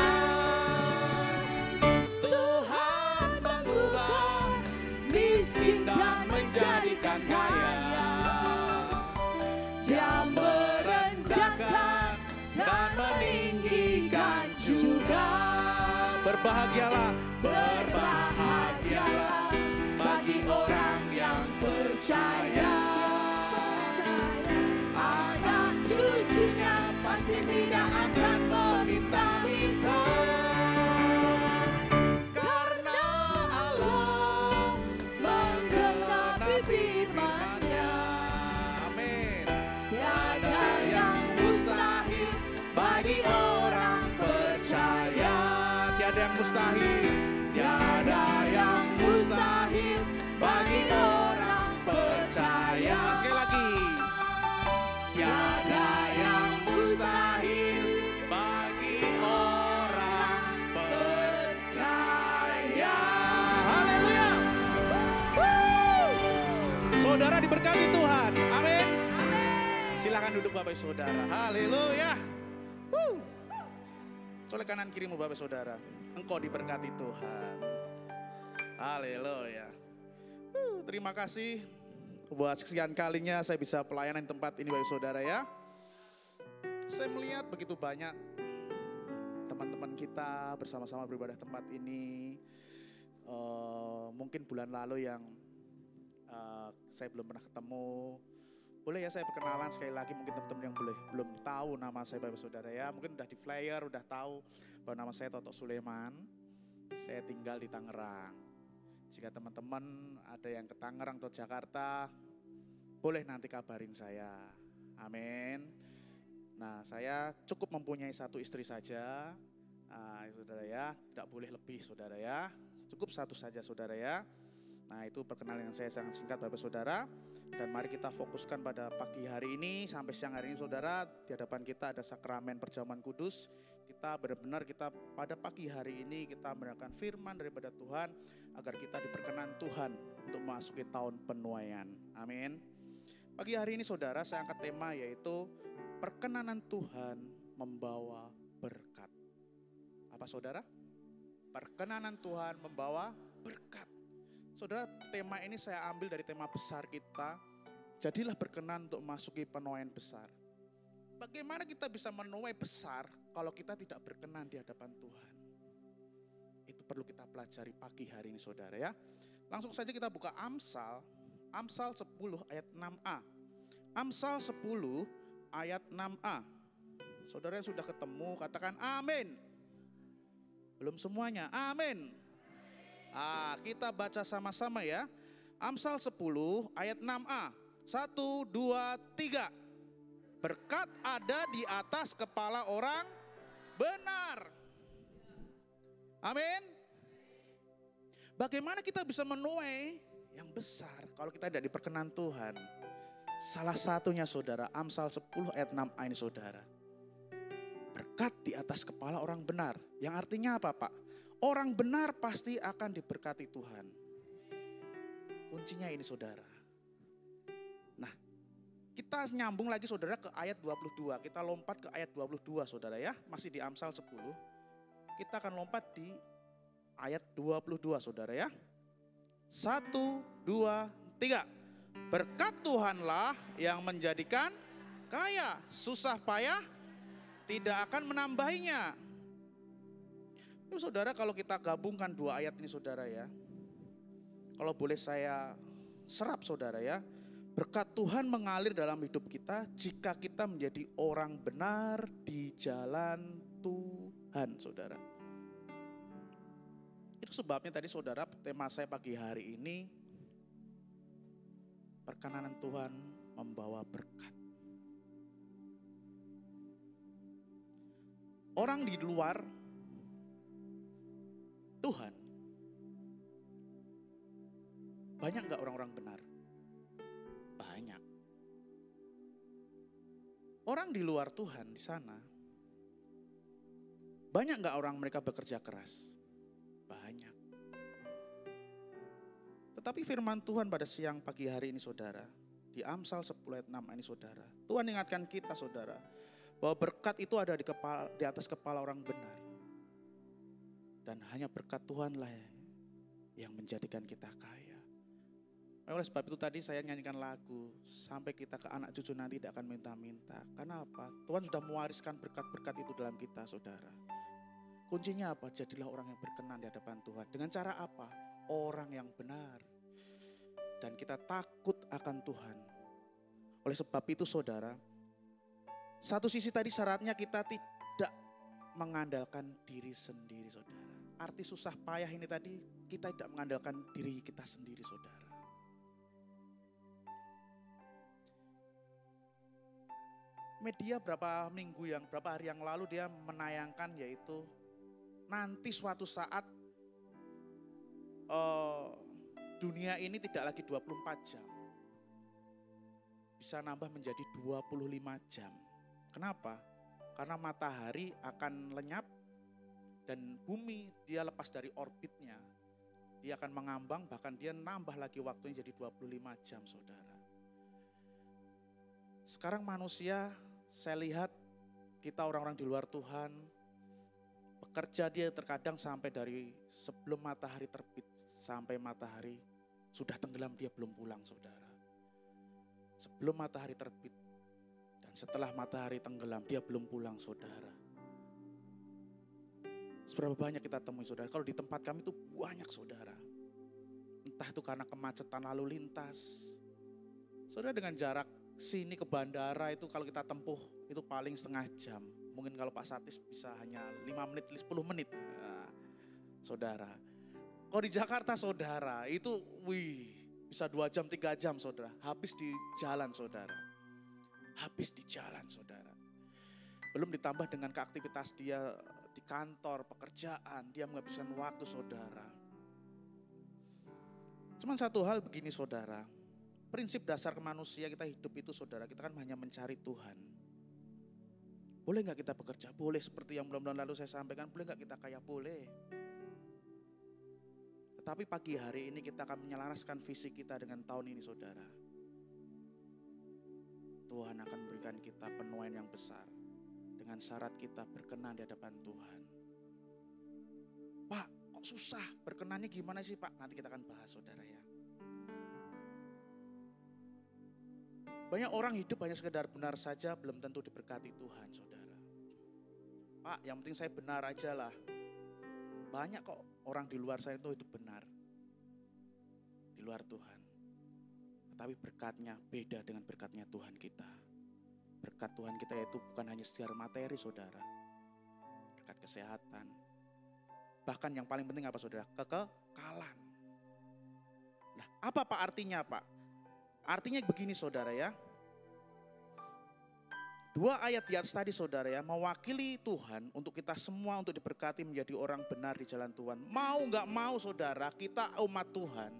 Tuhan mengubah miskin dan menjadikan kaya. Dia merendahkan dan meninggikan juga. Berbahagialah, berbahagialah bagi orang yang percaya. Anak cucunya pasti tidak akan meminta-minta. Karena Allah menggenapi firman-Nya. Amin. Tiada yang mustahil bagi orang percaya. Tiada yang mustahil. Tiada yang mustahil bagi orang percaya. Sekali lagi. Tiada yang mustahil bagi orang percaya. Haleluya. Saudara diberkati Tuhan. Amin. Silakan duduk Bapak Saudara. Haleluya. Colek kanan kirimu Bapak Saudara. Engkau diberkati Tuhan. Haleluya. Terima kasih buat sekian kalinya saya bisa pelayanan di tempat ini Bapak Saudara ya. Saya melihat begitu banyak teman-teman kita bersama-sama beribadah tempat ini. Mungkin bulan lalu yang saya belum pernah ketemu. Boleh ya saya perkenalan sekali lagi, mungkin teman-teman yang belum tahu nama saya Bapak Saudara ya. Mungkin udah di flyer, udah tahu bahwa nama saya Toto Sulaiman. Saya tinggal di Tangerang. Jika teman-teman ada yang ke Tangerang atau Jakarta, boleh nanti kabarin saya. Amin. Nah, saya cukup mempunyai satu istri saja. Saudara ya, tidak boleh lebih saudara ya. Cukup satu saja saudara ya. Nah, itu perkenalan yang saya sangat singkat Bapak Saudara. Dan mari kita fokuskan pada pagi hari ini sampai siang hari ini saudara. Di hadapan kita ada sakramen perjamuan kudus. Kita benar-benar pada pagi hari ini kita mendengarkan firman daripada Tuhan. Agar kita diperkenan Tuhan untuk memasuki tahun penuaian. Amin. Pagi hari ini saudara saya angkat tema yaitu perkenanan Tuhan membawa berkat. Apa saudara? Perkenanan Tuhan membawa berkat. Saudara, tema ini saya ambil dari tema besar kita. Jadilah berkenan untuk memasuki penuaian besar. Bagaimana kita bisa menuai besar kalau kita tidak berkenan di hadapan Tuhan? Itu perlu kita pelajari pagi hari ini saudara ya. Langsung saja kita buka Amsal 10 ayat 6a. Amsal 10 ayat 6a. Saudara yang sudah ketemu katakan amin. Belum semuanya, amin. Kita baca sama-sama ya. Amsal 10 ayat 6a. 1, 2, 3. Berkat ada di atas kepala orang benar. Amin. Bagaimana kita bisa menuai yang besar kalau kita tidak diperkenan Tuhan? Salah satunya saudara, Amsal 10 ayat 6a ini saudara. Berkat di atas kepala orang benar. Yang artinya apa Pak? Orang benar pasti akan diberkati Tuhan. Kuncinya ini saudara. Nah, kita nyambung lagi saudara ke ayat 22. Kita lompat ke ayat 22 saudara ya. Masih di Amsal 10. Kita akan lompat di ayat 22 saudara ya. 1, 2, 3. Berkat Tuhanlah yang menjadikan kaya, susah payah tidak akan menambahinya. Saudara, kalau kita gabungkan dua ayat ini saudara ya. Kalau boleh saya serap saudara ya. Berkat Tuhan mengalir dalam hidup kita jika kita menjadi orang benar di jalan Tuhan saudara. Itu sebabnya tadi saudara tema saya pagi hari ini. Perkenanan Tuhan membawa berkat. Orang di luar Tuhan, banyak gak orang-orang benar? Banyak. Orang di luar Tuhan di sana, banyak gak orang mereka bekerja keras? Banyak. Tetapi firman Tuhan pada siang pagi hari ini saudara, di Amsal 10 ayat 6 ini saudara, Tuhan ingatkan kita saudara, bahwa berkat itu ada di atas kepala orang benar. Dan hanya berkat Tuhanlah yang menjadikan kita kaya. Oleh sebab itu tadi saya nyanyikan lagu, sampai kita ke anak cucu nanti tidak akan minta-minta. Karena apa? Tuhan sudah mewariskan berkat-berkat itu dalam kita saudara. Kuncinya apa? Jadilah orang yang berkenan di hadapan Tuhan. Dengan cara apa? Orang yang benar. Dan kita takut akan Tuhan. Oleh sebab itu saudara, satu sisi tadi syaratnya kita tidak mengandalkan diri sendiri saudara. Arti susah payah ini tadi kita tidak mengandalkan diri kita sendiri saudara. Media berapa hari yang lalu dia menayangkan yaitu nanti suatu saat dunia ini tidak lagi 24 jam. Bisa nambah menjadi 25 jam. Kenapa? Karena matahari akan lenyap dan bumi dia lepas dari orbitnya. Dia akan mengambang bahkan dia nambah lagi waktunya jadi 25 jam saudara. Sekarang manusia saya lihat kita orang-orang di luar Tuhan bekerja dia terkadang sampai dari sebelum matahari terbit sampai matahari sudah tenggelam dia belum pulang saudara. Sebelum matahari terbit dan setelah matahari tenggelam dia belum pulang saudara. Seberapa banyak kita temui saudara. Kalau di tempat kami itu banyak saudara. Entah itu karena kemacetan lalu lintas. Saudara dengan jarak sini ke bandara itu kalau kita tempuh itu paling setengah jam. Mungkin kalau Pak Satis bisa hanya 5 menit, 10 menit. Nah, saudara. Kalau di Jakarta saudara itu bisa 2 jam, 3 jam saudara. Habis di jalan saudara. Habis di jalan saudara. Belum ditambah dengan keaktivitas dia di kantor, pekerjaan. Dia menghabiskan waktu saudara. Cuman satu hal begini saudara. Prinsip dasar manusia kita hidup itu saudara. Kita kan hanya mencari Tuhan. Boleh gak kita bekerja? Boleh, seperti yang bulan-bulan lalu saya sampaikan. Boleh gak kita kaya? Boleh. Tetapi pagi hari ini kita akan menyelaraskan visi kita dengan tahun ini saudara. Tuhan akan memberikan kita penuaian yang besar. Dengan syarat kita berkenan di hadapan Tuhan. Pak, kok susah? Berkenannya gimana sih Pak? Nanti kita akan bahas saudara ya. Banyak orang hidup hanya sekedar benar saja, belum tentu diberkati Tuhan saudara. Pak, yang penting saya benar aja lah. Banyak kok orang di luar saya itu hidup benar. Di luar Tuhan. tapi berkatnya beda dengan berkatnya Tuhan kita. Berkat Tuhan kita yaitu bukan hanya secara materi saudara, berkat kesehatan. Bahkan yang paling penting apa saudara? Kekekalan. Nah, apa Pak artinya Pak? Artinya begini saudara ya. 2 ayat di atas tadi saudara ya, mewakili Tuhan untuk kita semua untuk diberkati menjadi orang benar di jalan Tuhan. Mau gak mau saudara, kita umat Tuhan,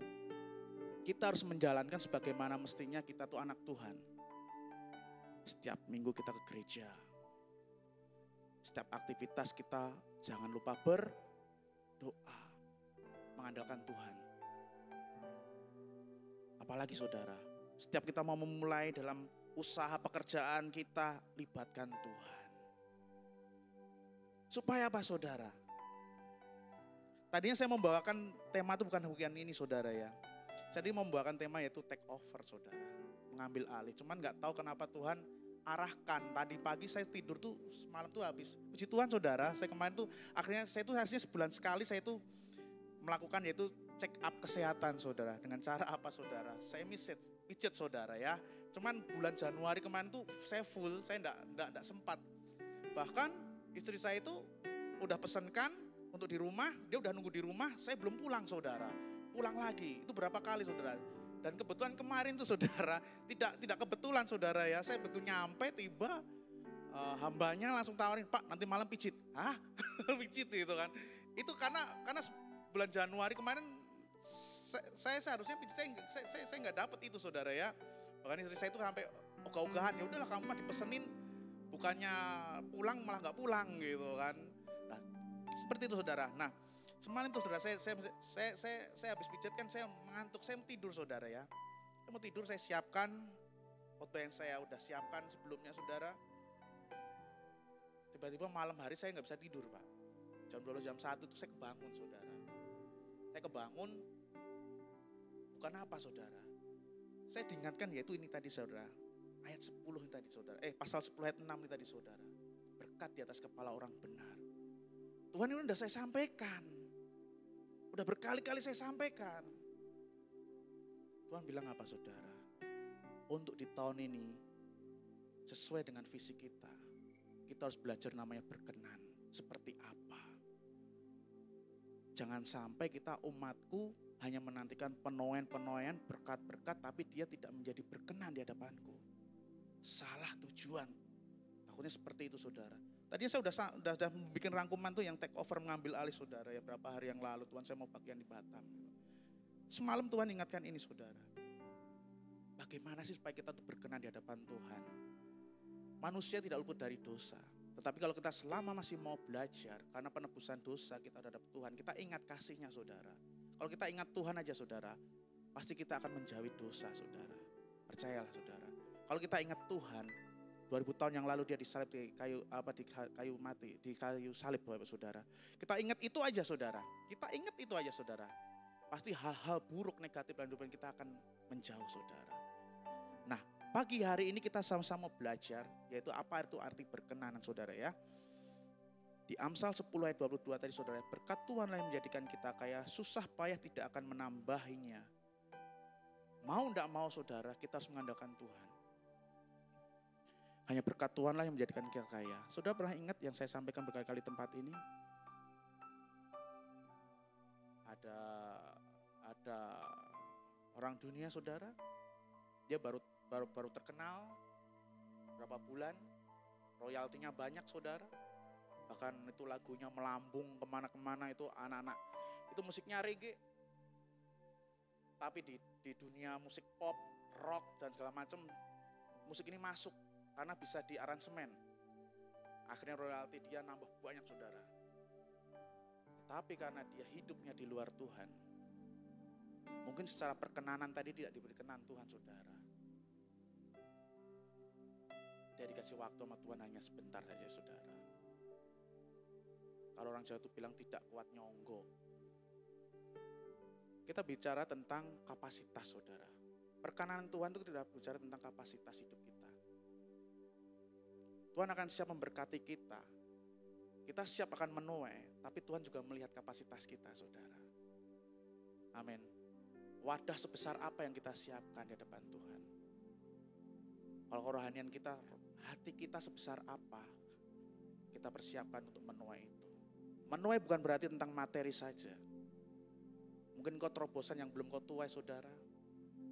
kita harus menjalankan sebagaimana mestinya kita tuh anak Tuhan. Setiap minggu kita ke gereja. Setiap aktivitas kita jangan lupa berdoa, mengandalkan Tuhan. Apalagi saudara, setiap kita mau memulai dalam usaha pekerjaan kita, libatkan Tuhan. Supaya apa saudara? Tadinya saya membawakan tema itu bukan ini saudara ya. Jadi mau membawakan tema yaitu take over saudara. Mengambil alih. Cuman gak tahu kenapa Tuhan arahkan. Tadi pagi saya tidur tuh malam tuh habis. Puji Tuhan saudara, saya kemarin tuh akhirnya saya tuh harusnya sebulan sekali saya tuh melakukan yaitu check up kesehatan saudara. Dengan cara apa saudara? Saya pijet saudara ya. Cuman bulan Januari kemarin tuh saya full, saya enggak sempat. Bahkan istri saya itu udah pesankan untuk di rumah, dia udah nunggu di rumah, saya belum pulang saudara. Pulang lagi, itu berapa kali saudara. Dan kebetulan kemarin tuh saudara, tidak kebetulan saudara ya, saya betul nyampe tiba hambanya langsung tawarin, Pak nanti malam pijit. Hah? Pijit gitu kan. Itu karena bulan Januari kemarin saya seharusnya pijit, saya nggak dapet itu saudara ya. Bahkan istri saya itu sampai ogah-ogahan, ya udahlah kamu mah dipesenin, bukannya pulang malah nggak pulang gitu kan. Nah, seperti itu saudara. Nah, semalam itu saudara saya habis pijat kan saya mengantuk, saya mau tidur saudara ya. Saya mau tidur, saya siapkan khotbah yang saya udah siapkan sebelumnya saudara. Tiba-tiba malam hari saya nggak bisa tidur Pak. Jam 12 jam 1 itu saya kebangun saudara. Saya kebangun, bukan apa saudara. Saya diingatkan yaitu ini tadi saudara, ayat 10 ini tadi saudara, pasal 10 ayat 6 ini tadi saudara. Berkat di atas kepala orang benar. Tuhan ini udah saya sampaikan. Udah berkali-kali saya sampaikan. Tuhan bilang apa saudara? Untuk di tahun ini, sesuai dengan visi kita harus belajar namanya berkenan. Seperti apa? Jangan sampai kita umatku hanya menantikan penuaian berkat-berkat tapi dia tidak menjadi berkenan di hadapanku. Salah tujuan. Takutnya seperti itu saudara. Tadinya saya udah bikin rangkuman tuh yang take over mengambil alih saudara ya berapa hari yang lalu. Tuhan saya mau bagian di Batam. Semalam Tuhan ingatkan ini saudara. Bagaimana sih supaya kita tuh berkenan di hadapan Tuhan? Manusia tidak luput dari dosa. Tetapi kalau kita selama masih mau belajar karena penebusan dosa kita terhadap Tuhan, kita ingat kasihnya saudara. Kalau kita ingat Tuhan aja saudara, pasti kita akan menjauhi dosa saudara. Percayalah saudara. Kalau kita ingat Tuhan, 2000 tahun yang lalu dia disalib di kayu salib Bapak Saudara. Kita ingat itu aja saudara. Kita ingat itu aja saudara. Pasti hal-hal buruk negatif dalam kehidupan kita akan menjauh saudara. Nah, pagi hari ini kita sama-sama belajar yaitu apa itu arti berkenanan saudara ya. Di Amsal 10 ayat 22 tadi saudara, berkat Tuhanlah yang menjadikan kita kaya, susah payah tidak akan menambahinya. Mau tidak mau saudara, kita harus mengandalkan Tuhan. Hanya berkat Tuhanlah yang menjadikan kita kaya. Saudara pernah ingat yang saya sampaikan berkali-kali tempat ini? Ada orang dunia saudara, dia baru terkenal, berapa bulan, royaltinya banyak saudara. Bahkan itu lagunya melambung kemana-kemana itu anak-anak. Itu musiknya reggae. Tapi di dunia musik pop, rock dan segala macam, musik ini masuk karena bisa di aransemen. Akhirnya royalti dia nambah banyak saudara. Tetapi karena dia hidupnya di luar Tuhan, mungkin secara perkenanan tadi tidak diberi kenan Tuhan saudara. Dia dikasih waktu sama Tuhan hanya sebentar saja saudara. Kalau orang Jawa itu bilang tidak kuat nyonggo. Kita bicara tentang kapasitas saudara. Perkenanan Tuhan itu tidak bicara tentang kapasitas hidup kita. Tuhan akan siap memberkati kita. Kita siap akan menuai, tapi Tuhan juga melihat kapasitas kita saudara. Amin. wadah sebesar apa yang kita siapkan di hadapan Tuhan. Kalau kerohanian kita, hati kita sebesar apa kita persiapkan untuk menuai itu. Menuai bukan berarti tentang materi saja. Mungkin kau terobosan yang belum kau tuai saudara.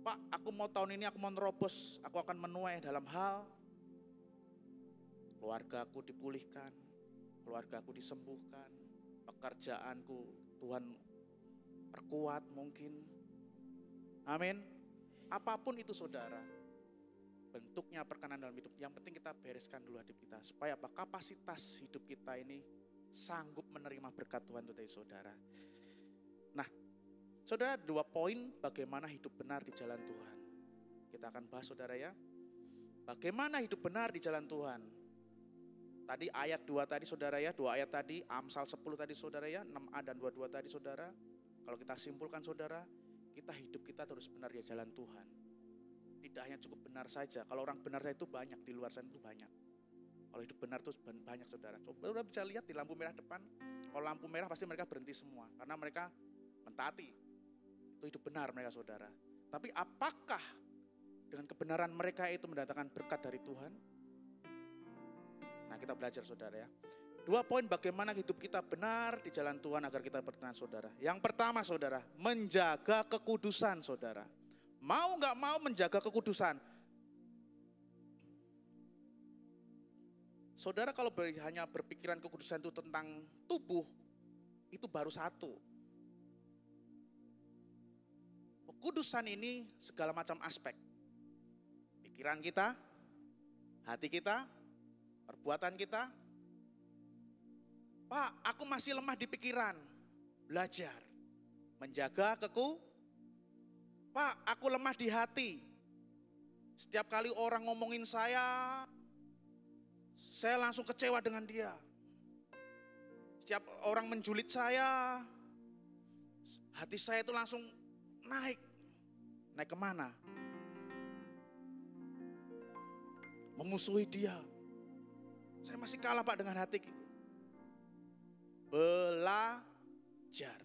Pak, aku mau tahun ini aku mau nerobos, aku akan menuai dalam hal keluargaku dipulihkan, keluargaku disembuhkan, pekerjaanku Tuhan perkuat mungkin. Amin. Apapun itu saudara, bentuknya perkenan dalam hidup. Yang penting kita bereskan dulu hidup kita. Supaya apa? Kapasitas hidup kita ini sanggup menerima berkat Tuhan itu dari saudara. Nah, saudara, 2 poin bagaimana hidup benar di jalan Tuhan. Kita akan bahas saudara ya. Bagaimana hidup benar di jalan Tuhan. Tadi ayat 2 tadi saudara ya, 2 ayat tadi, Amsal 10 tadi saudara ya, 6a dan 22 tadi saudara. Kalau kita simpulkan saudara, hidup kita terus benar di jalan Tuhan. Tidak hanya cukup benar saja, kalau orang benar itu banyak, di luar sana itu banyak. Kalau hidup benar itu banyak saudara. Coba udah bisa lihat di lampu merah depan, kalau lampu merah pasti mereka berhenti semua. Karena mereka mentaati, itu hidup benar mereka saudara. Tapi apakah dengan kebenaran mereka itu mendatangkan berkat dari Tuhan? Nah, kita belajar saudara ya. 2 poin bagaimana hidup kita benar di jalan Tuhan agar kita berkenan saudara. Yang pertama saudara, menjaga kekudusan saudara. Mau gak mau menjaga kekudusan. Saudara kalau hanya berpikiran kekudusan itu tentang tubuh, itu baru satu. Kekudusan ini segala macam aspek. Pikiran kita, hati kita, perbuatan kita. Pak, aku masih lemah di pikiran. Belajar. Menjaga Pak, aku lemah di hati. Setiap kali orang ngomongin saya langsung kecewa dengan dia. Setiap orang menjulit saya, hati saya itu langsung naik. Naik kemana? Memusuhi dia. Saya masih kalah Pak dengan hati. Belajar.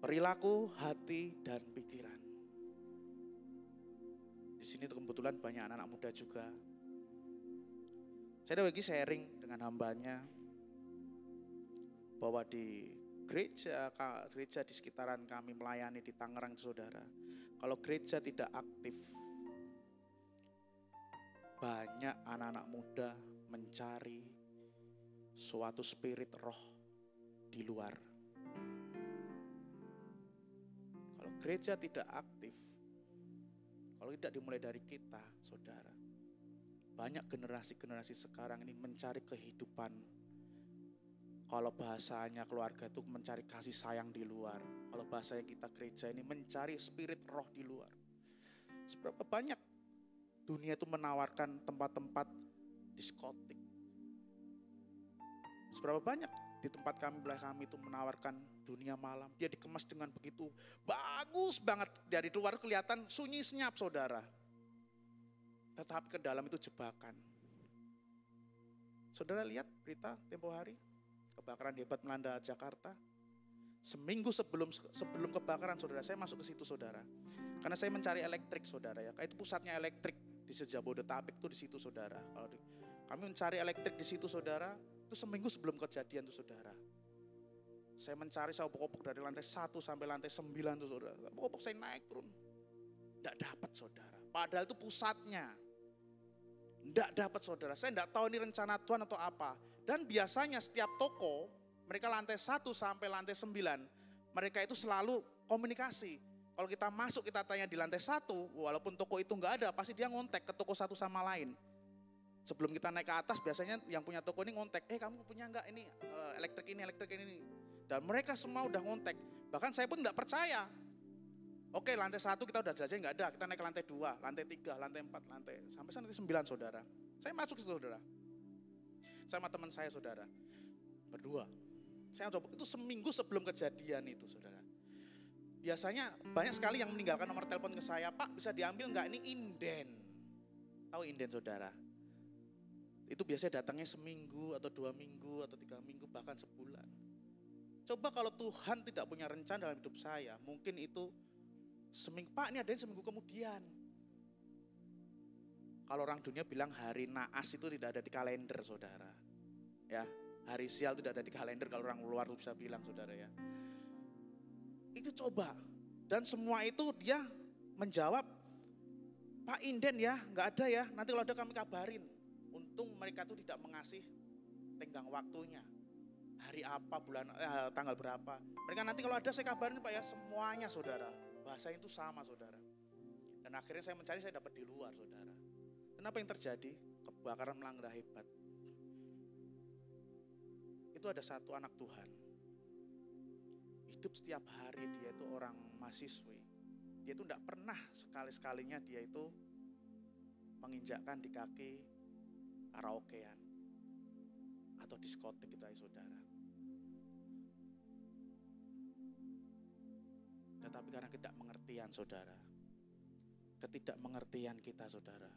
Perilaku, hati, dan pikiran. Di sini kebetulan banyak anak-anak muda juga. Saya lagi sharing dengan hambanya bahwa di gereja di sekitaran kami melayani di Tangerang saudara. Kalau gereja tidak aktif, banyak anak-anak muda mencari suatu spirit roh di luar. Kalau gereja tidak aktif, kalau tidak dimulai dari kita, saudara, banyak generasi-generasi sekarang ini mencari kehidupan. Kalau bahasanya keluarga itu mencari kasih sayang di luar. Kalau bahasanya kita gereja ini mencari spirit roh di luar. Seberapa banyak dunia itu menawarkan tempat-tempat diskotik. Seberapa banyak di tempat kami, belah kami itu menawarkan dunia malam. Dia dikemas dengan begitu bagus banget. Dari luar kelihatan sunyi senyap saudara. Tetapi ke dalam itu jebakan. Saudara lihat berita tempo hari. Kebakaran hebat melanda Jakarta. Seminggu sebelum kebakaran saudara, saya masuk ke situ saudara. Karena saya mencari elektrik saudara ya. Itu pusatnya elektrik di Jabodetabek itu di situ saudara. Kalau kami mencari elektrik di situ saudara, itu seminggu sebelum kejadian itu saudara. Saya mencari, saya obok-obok dari lantai 1 sampai lantai 9 itu saudara. Obok-obok saya naik turun. Tidak dapat saudara. Padahal itu pusatnya. Tidak dapat saudara. Saya tidak tahu ini rencana Tuhan atau apa. Dan biasanya setiap toko, mereka lantai 1 sampai lantai 9, mereka itu selalu komunikasi. Kalau kita masuk, kita tanya di lantai 1, walaupun toko itu nggak ada, pasti dia ngontek ke toko satu sama lain. Sebelum kita naik ke atas, biasanya yang punya toko ini ngontek, kamu punya nggak ini elektrik ini. Dan mereka semua udah ngontek. Bahkan saya pun nggak percaya. Oke, lantai 1 kita udah jelajahin nggak ada, kita naik ke lantai 2, lantai 3, lantai 4, sampai lantai 9 saudara. Saya masuk ke situ saudara. Sama teman saya saudara, berdua. Saya coba, itu seminggu sebelum kejadian itu saudara. Biasanya banyak sekali yang meninggalkan nomor telepon ke saya, Pak bisa diambil nggak ini inden. Tahu inden saudara? Itu biasanya datangnya seminggu atau 2 minggu atau 3 minggu bahkan sebulan. Coba kalau Tuhan tidak punya rencana dalam hidup saya, mungkin itu seminggu, Pak ini adanya seminggu kemudian. Kalau orang dunia bilang hari naas itu tidak ada di kalender saudara. Ya, hari sial tidak ada di kalender kalau orang luar bisa bilang saudara ya. Itu coba. Dan semua itu dia menjawab, Pak inden ya, nggak ada ya, nanti kalau ada kami kabarin. Untung mereka itu tidak mengasih tenggang waktunya. Hari apa, tanggal berapa. Mereka nanti kalau ada saya kabarin Pak ya, semuanya saudara. Bahasanya itu sama saudara. Dan akhirnya saya mencari, saya dapat di luar saudara. Dan apa yang terjadi? Kebakaran melanda hebat. Itu ada satu anak Tuhan. Hidup setiap hari dia itu orang mahasiswi. Dia itu tidak pernah sekali-sekalinya dia itu menginjakkan di kaki karaokean atau diskotik gitu ya saudara. Tetapi karena ketidakmengertian saudara, ketidakmengertian kita saudara,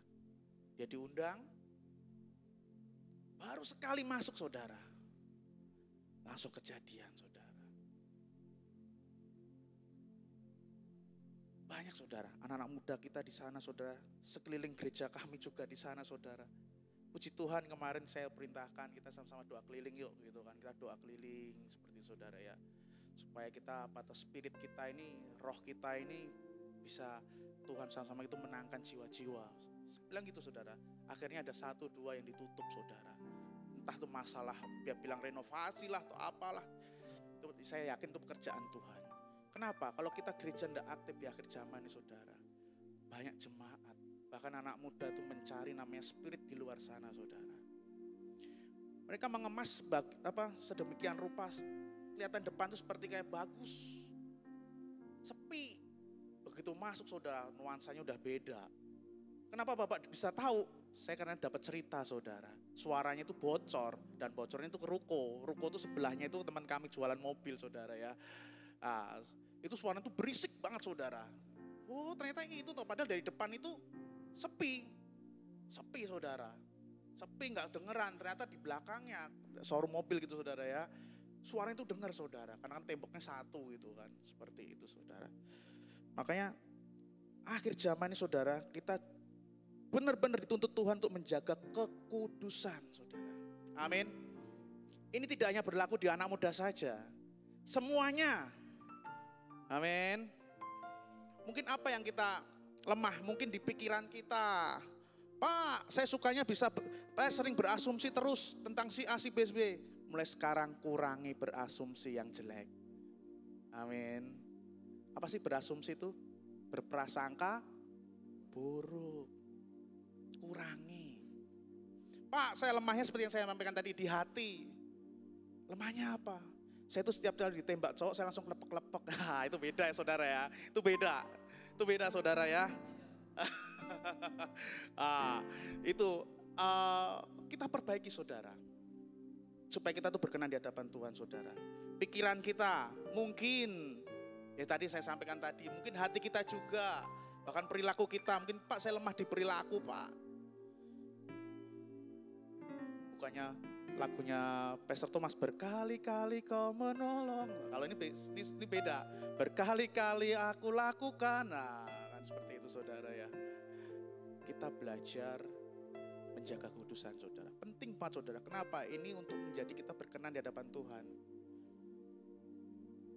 dia diundang, baru sekali masuk saudara, langsung kejadian saudara. Banyak saudara, anak-anak muda kita di sana saudara, sekeliling gereja kami juga di sana saudara. Puji Tuhan kemarin saya perintahkan kita sama-sama doa keliling yuk gitu kan. Kita doa keliling seperti itu saudara ya. Supaya kita atau spirit kita ini, roh kita ini bisa Tuhan sama-sama itu menangkan jiwa-jiwa. Saya bilang gitu saudara, akhirnya ada 1-2 yang ditutup saudara. Entah itu masalah, dia bilang renovasi lah atau apalah. Itu, saya yakin itu pekerjaan Tuhan. Kenapa? Kalau kita gereja tidak aktif di akhir zaman ini saudara, banyak jemaat, bahkan anak muda itu mencari namanya spirit di luar sana saudara. Mereka mengemas sedemikian rupa, kelihatan depan itu seperti kayak bagus, sepi. Begitu masuk saudara, nuansanya udah beda. Kenapa Bapak bisa tahu? Saya karena dapat cerita saudara, suaranya itu bocor dan bocornya itu ke ruko. Ruko itu sebelahnya itu teman kami jualan mobil saudara ya. Nah, itu suara itu berisik banget saudara. Oh ternyata itu tuh, padahal dari depan itu sepi saudara. Sepi nggak dengeran, ternyata di belakangnya showroom mobil gitu saudara ya. Suara itu dengar saudara, karena kan temboknya satu gitu kan, seperti itu saudara. Makanya akhir zaman ini saudara, kita benar-benar dituntut Tuhan untuk menjaga kekudusan saudara. Amin. Ini tidak hanya berlaku di anak muda saja, semuanya. Amin. Mungkin apa yang kita lemah, mungkin di pikiran kita. Pak, saya sukanya saya sering berasumsi terus tentang si A, si B, si B. Mulai sekarang kurangi berasumsi yang jelek. Amin. Apa sih berasumsi itu? Berprasangka buruk. Kurangi. Pak, saya lemahnya seperti yang saya sampaikan tadi, di hati. Lemahnya apa? Saya itu setiap kali ditembak cowok, saya langsung lepek-lepek. Nah, itu beda ya saudara ya. Itu beda saudara ya. Kita perbaiki saudara. Supaya kita tuh berkenan di hadapan Tuhan saudara. Pikiran kita mungkin, ya tadi saya sampaikan tadi, mungkin hati kita juga. Bahkan perilaku kita, mungkin Pak saya lemah di perilaku Pak. Bukannya lagunya Pastor Thomas, berkali-kali kau menolong. Kalau ini beda, berkali-kali aku lakukan. Nah kan seperti itu saudara ya. Kita belajar menjaga kekudusan saudara. Penting banget saudara. Kenapa? Ini untuk menjadi kita berkenan di hadapan Tuhan.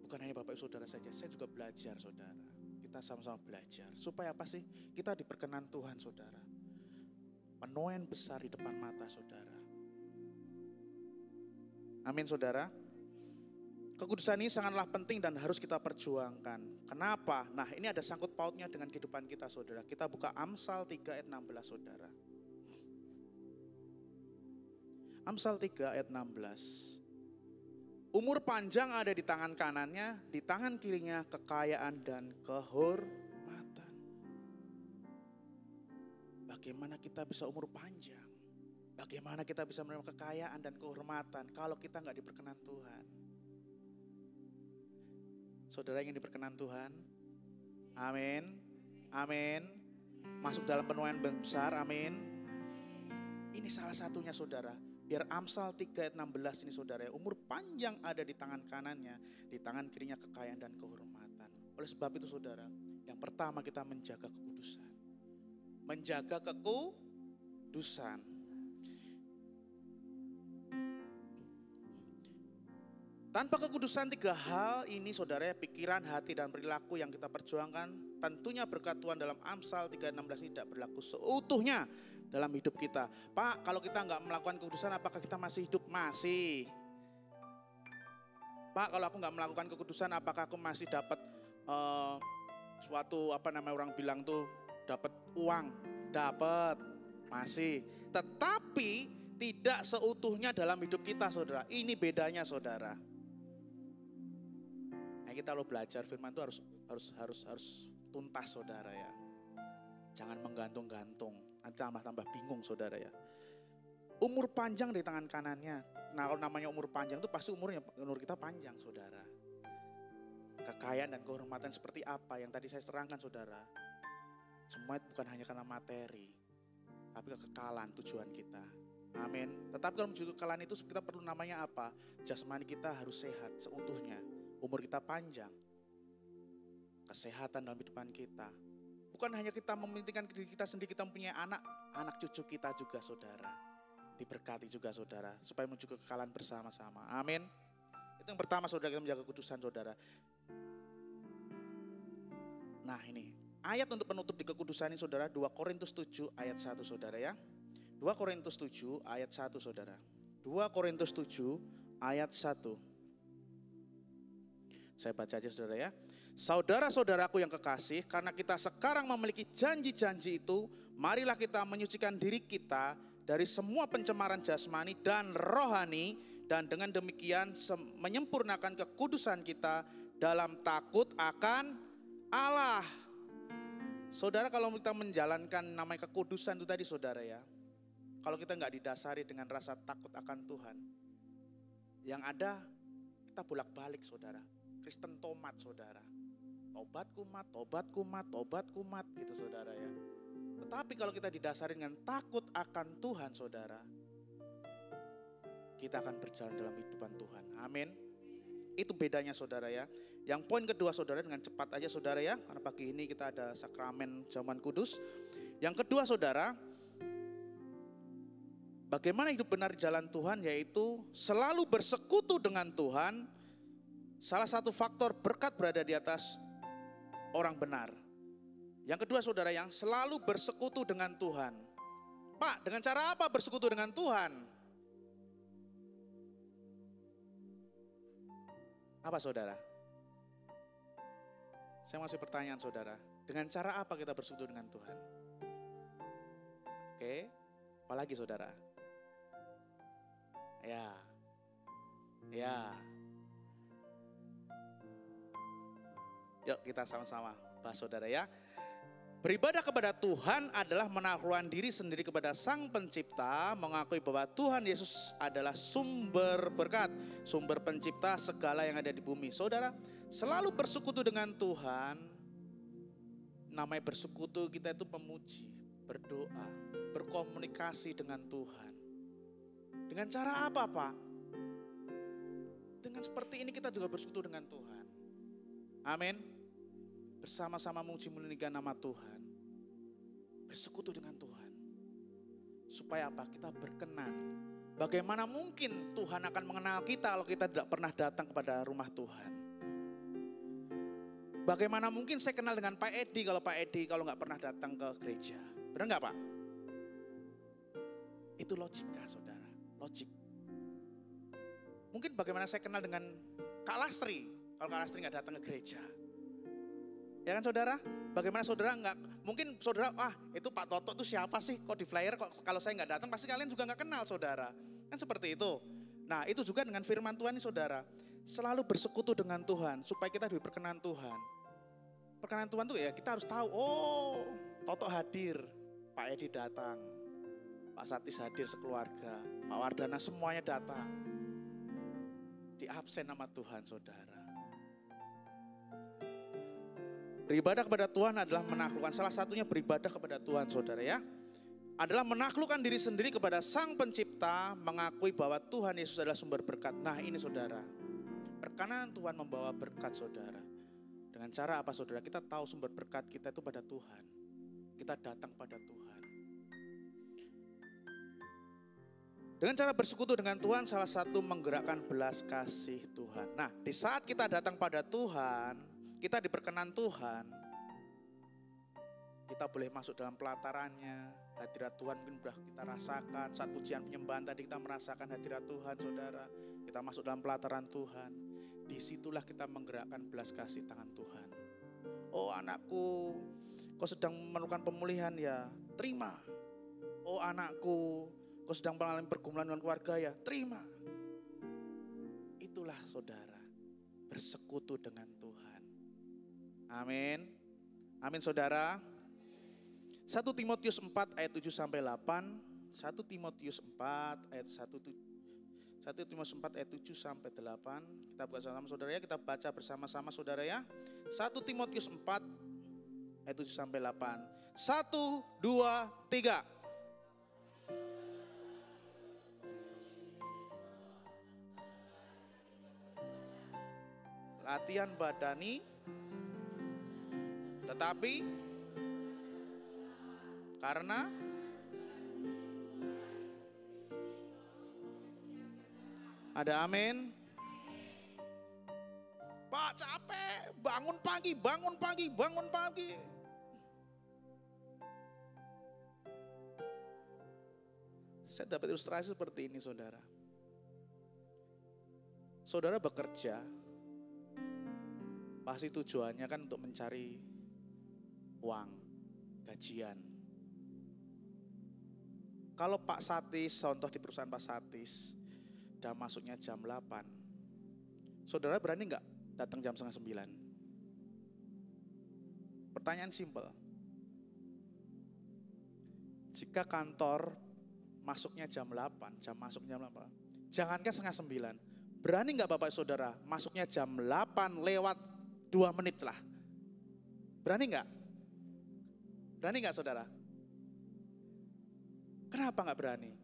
Bukan hanya Bapak Saudara saja, saya juga belajar saudara. Kita sama-sama belajar. Supaya apa sih? Kita diperkenan Tuhan saudara. Penuaian besar di depan mata saudara. Amin saudara. Kekudusan ini sangatlah penting dan harus kita perjuangkan. Kenapa? Nah ini ada sangkut pautnya dengan kehidupan kita saudara. Kita buka Amsal 3 ayat 16 saudara. Amsal 3 ayat 16. Umur panjang ada di tangan kanannya, di tangan kirinya kekayaan dan kehormatan. Bagaimana kita bisa umur panjang? Bagaimana kita bisa menerima kekayaan dan kehormatan kalau kita nggak diperkenan Tuhan? Saudara yang diperkenan Tuhan, amin, amin. Masuk dalam penuaian besar, amin. Ini salah satunya saudara. Biar Amsal 3 ayat 16 ini saudara, umur panjang ada di tangan kanannya, di tangan kirinya kekayaan dan kehormatan. Oleh sebab itu saudara, yang pertama kita menjaga kekudusan. Menjaga kekudusan. Tanpa kekudusan 3 hal ini saudara, pikiran, hati dan perilaku yang kita perjuangkan, tentunya berkat Tuhan dalam Amsal 3:16 ini tidak berlaku seutuhnya dalam hidup kita. Pak, kalau kita nggak melakukan kekudusan, apakah kita masih hidup? Masih. Pak, kalau aku nggak melakukan kekudusan, apakah aku masih dapat suatu orang bilang tuh dapat uang? Dapat, masih. Tetapi tidak seutuhnya dalam hidup kita, saudara. Ini bedanya, saudara. Nah, kita lo belajar firman itu harus tuntas, saudara ya. Jangan menggantung-gantung. Nanti tambah bingung saudara ya. Umur panjang di tangan kanannya. Nah kalau namanya umur panjang itu pasti umur kita panjang saudara. Kekayaan dan kehormatan seperti apa yang tadi saya terangkan saudara. Semua itu bukan hanya karena materi. Tapi kekekalan tujuan kita. Amin. Tetapi kalau menuju kekekalan itu kita perlu namanya apa? Jasmani kita harus sehat seutuhnya. Umur kita panjang. Kesehatan dalam kehidupan kita. Bukan hanya kita mementingkan diri kita sendiri, kita mempunyai anak cucu kita juga saudara. Diberkati juga saudara, supaya menuju kekekalan bersama-sama. Amin. Itu yang pertama saudara, kita menjaga kekudusan saudara. Nah ini, ayat untuk penutup di kekudusan ini saudara, 2 Korintus 7 ayat 1 saudara ya. 2 Korintus 7 ayat 1 saudara. 2 Korintus 7 ayat 1. Saya baca aja saudara ya. Saudara-saudaraku yang kekasih, karena kita sekarang memiliki janji-janji itu, marilah kita menyucikan diri kita dari semua pencemaran jasmani dan rohani, dan dengan demikian menyempurnakan kekudusan kita dalam takut akan Allah. Saudara, kalau kita menjalankan namanya kekudusan itu tadi saudara ya, kalau kita nggak didasari dengan rasa takut akan Tuhan, yang ada kita bolak-balik saudara, Kristen tomat saudara. Tobat kumat gitu saudara ya. Tetapi kalau kita didasari dengan takut akan Tuhan saudara, kita akan berjalan dalam kehidupan Tuhan. Amin. Itu bedanya saudara ya. Yang poin kedua saudara, dengan cepat aja saudara ya, karena pagi ini kita ada sakramen jamuan kudus. Yang kedua saudara, bagaimana hidup benar di jalan Tuhan, yaitu selalu bersekutu dengan Tuhan. Salah satu faktor berkat berada di atas orang benar. Yang kedua saudara, yang selalu bersekutu dengan Tuhan. Pak, dengan cara apa bersekutu dengan Tuhan? Apa saudara? Saya masih pertanyaan saudara. Dengan cara apa kita bersekutu dengan Tuhan? Oke, apalagi saudara? Ya. Yuk kita sama-sama bahas saudara ya. Beribadah kepada Tuhan adalah menaklukkan diri sendiri kepada Sang Pencipta, mengakui bahwa Tuhan Yesus adalah sumber berkat, sumber pencipta segala yang ada di bumi. Saudara, selalu bersekutu dengan Tuhan. Namanya bersekutu, kita itu memuji, berdoa, berkomunikasi dengan Tuhan. Dengan cara apa Pak? Dengan seperti ini kita juga bersekutu dengan Tuhan. Amin. Bersama-sama memuji meninggikan nama Tuhan. Bersekutu dengan Tuhan. Supaya apa? Kita berkenan. Bagaimana mungkin Tuhan akan mengenal kita kalau kita tidak pernah datang kepada rumah Tuhan? Bagaimana mungkin saya kenal dengan Pak Edi kalau Pak Edi kalau nggak pernah datang ke gereja? Benar nggak Pak? Itu logika saudara, logik. Mungkin bagaimana saya kenal dengan Kak Lastri kalau Kak Lastri nggak datang ke gereja? Ya kan saudara? Bagaimana saudara mungkin saudara, itu Pak Toto itu siapa sih? Kok di flyer kok kalau saya nggak datang pasti kalian juga nggak kenal saudara. Kan seperti itu. Nah itu juga dengan firman Tuhan ini saudara. Selalu bersekutu dengan Tuhan supaya kita diberi perkenan Tuhan. Perkenan Tuhan tuh ya kita harus tahu, Toto hadir, Pak Edi datang, Pak Satis hadir sekeluarga, Pak Wardana semuanya datang. Di absen nama Tuhan saudara. Beribadah kepada Tuhan adalah menaklukkan, salah satunya beribadah kepada Tuhan saudara ya. adalah menaklukkan diri sendiri kepada Sang Pencipta, mengakui bahwa Tuhan Yesus adalah sumber berkat. Nah ini saudara, perkenanan Tuhan membawa berkat saudara. Dengan cara apa saudara? Kita tahu sumber berkat kita itu pada Tuhan. Kita datang pada Tuhan. Dengan cara bersekutu dengan Tuhan, salah satu menggerakkan belas kasih Tuhan. Nah di saat kita datang pada Tuhan, kita diperkenan Tuhan, kita boleh masuk dalam pelatarannya. Hadirat Tuhan mungkin sudah kita rasakan. Saat pujian penyembahan tadi kita merasakan hadirat Tuhan saudara. Kita masuk dalam pelataran Tuhan. Disitulah kita menggerakkan belas kasih tangan Tuhan. Oh anakku, kau sedang memerlukan pemulihan ya, terima. Oh anakku, kau sedang mengalami pergumulan dengan keluarga ya, terima. Itulah saudara, bersekutu dengan Tuhan. Amin. Amin saudara. 1 Timotius 4 ayat 7 sampai 8. 1 Timotius 4 ayat 1 Timotius 4 ayat 7 sampai 8. Kita buka sama saudara ya, kita baca bersama-sama saudara ya. 1 Timotius 4 ayat 7 sampai 8. 1, 2, 3. Latihan badani, tetapi karena ada amin. Pak capek, bangun pagi. Saya dapat ilustrasi seperti ini saudara. Saudara bekerja, pasti tujuannya kan untuk mencari uang, gajian. Kalau Pak Satis, contoh di perusahaan Pak Satis, jam masuknya jam 8. Saudara berani nggak datang jam 8:30? Pertanyaan simpel. Jika kantor masuknya jam 8, jangankan 8:30. Berani nggak Bapak Saudara masuknya jam 8 lewat 2 menit lah? Berani nggak? Berani nggak saudara? Kenapa nggak berani?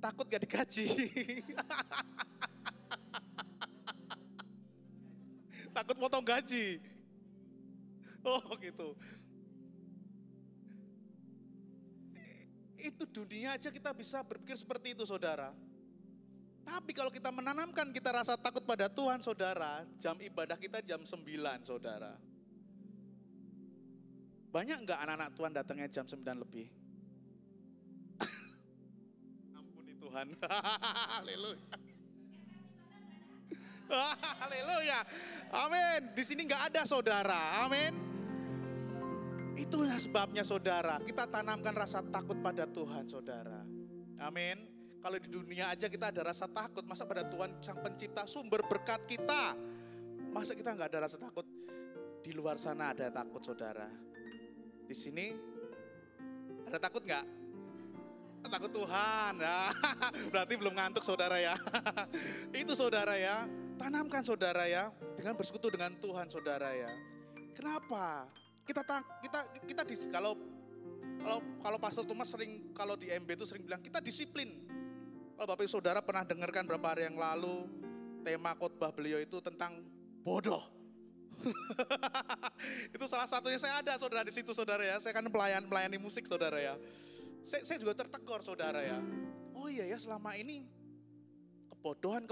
Takut gak digaji. Takut potong gaji. Oh gitu. Itu dunia aja kita bisa berpikir seperti itu saudara. Tapi kalau kita menanamkan kita rasa takut pada Tuhan saudara, jam ibadah kita jam 9 saudara. Banyak enggak anak-anak Tuhan datangnya jam 9 lebih? Ampuni Tuhan. Haleluya. Haleluya. Amin. Di sini enggak ada saudara. Amin. Itulah sebabnya saudara, kita tanamkan rasa takut pada Tuhan saudara. Amin. Kalau di dunia aja kita ada rasa takut, masa pada Tuhan Sang Pencipta, sumber berkat kita. Masa kita enggak ada rasa takut? Di luar sana ada takut saudara. Di sini ada takut nggak? Takut Tuhan. Nah, berarti belum ngantuk saudara ya. Itu saudara ya. Tanamkan saudara ya. Dengan bersekutu dengan Tuhan saudara ya. Kenapa? Kalau Pastor Thomas sering, kalau di MB itu sering bilang kita disiplin. Kalau Bapak Ibu Saudara pernah dengarkan beberapa hari yang lalu tema khotbah beliau itu tentang bodoh. Itu salah satunya saya ada saudara di situ saudara ya. Saya kan melayani musik saudara ya. Saya juga tertegur saudara ya. Oh iya ya, selama ini kebodohan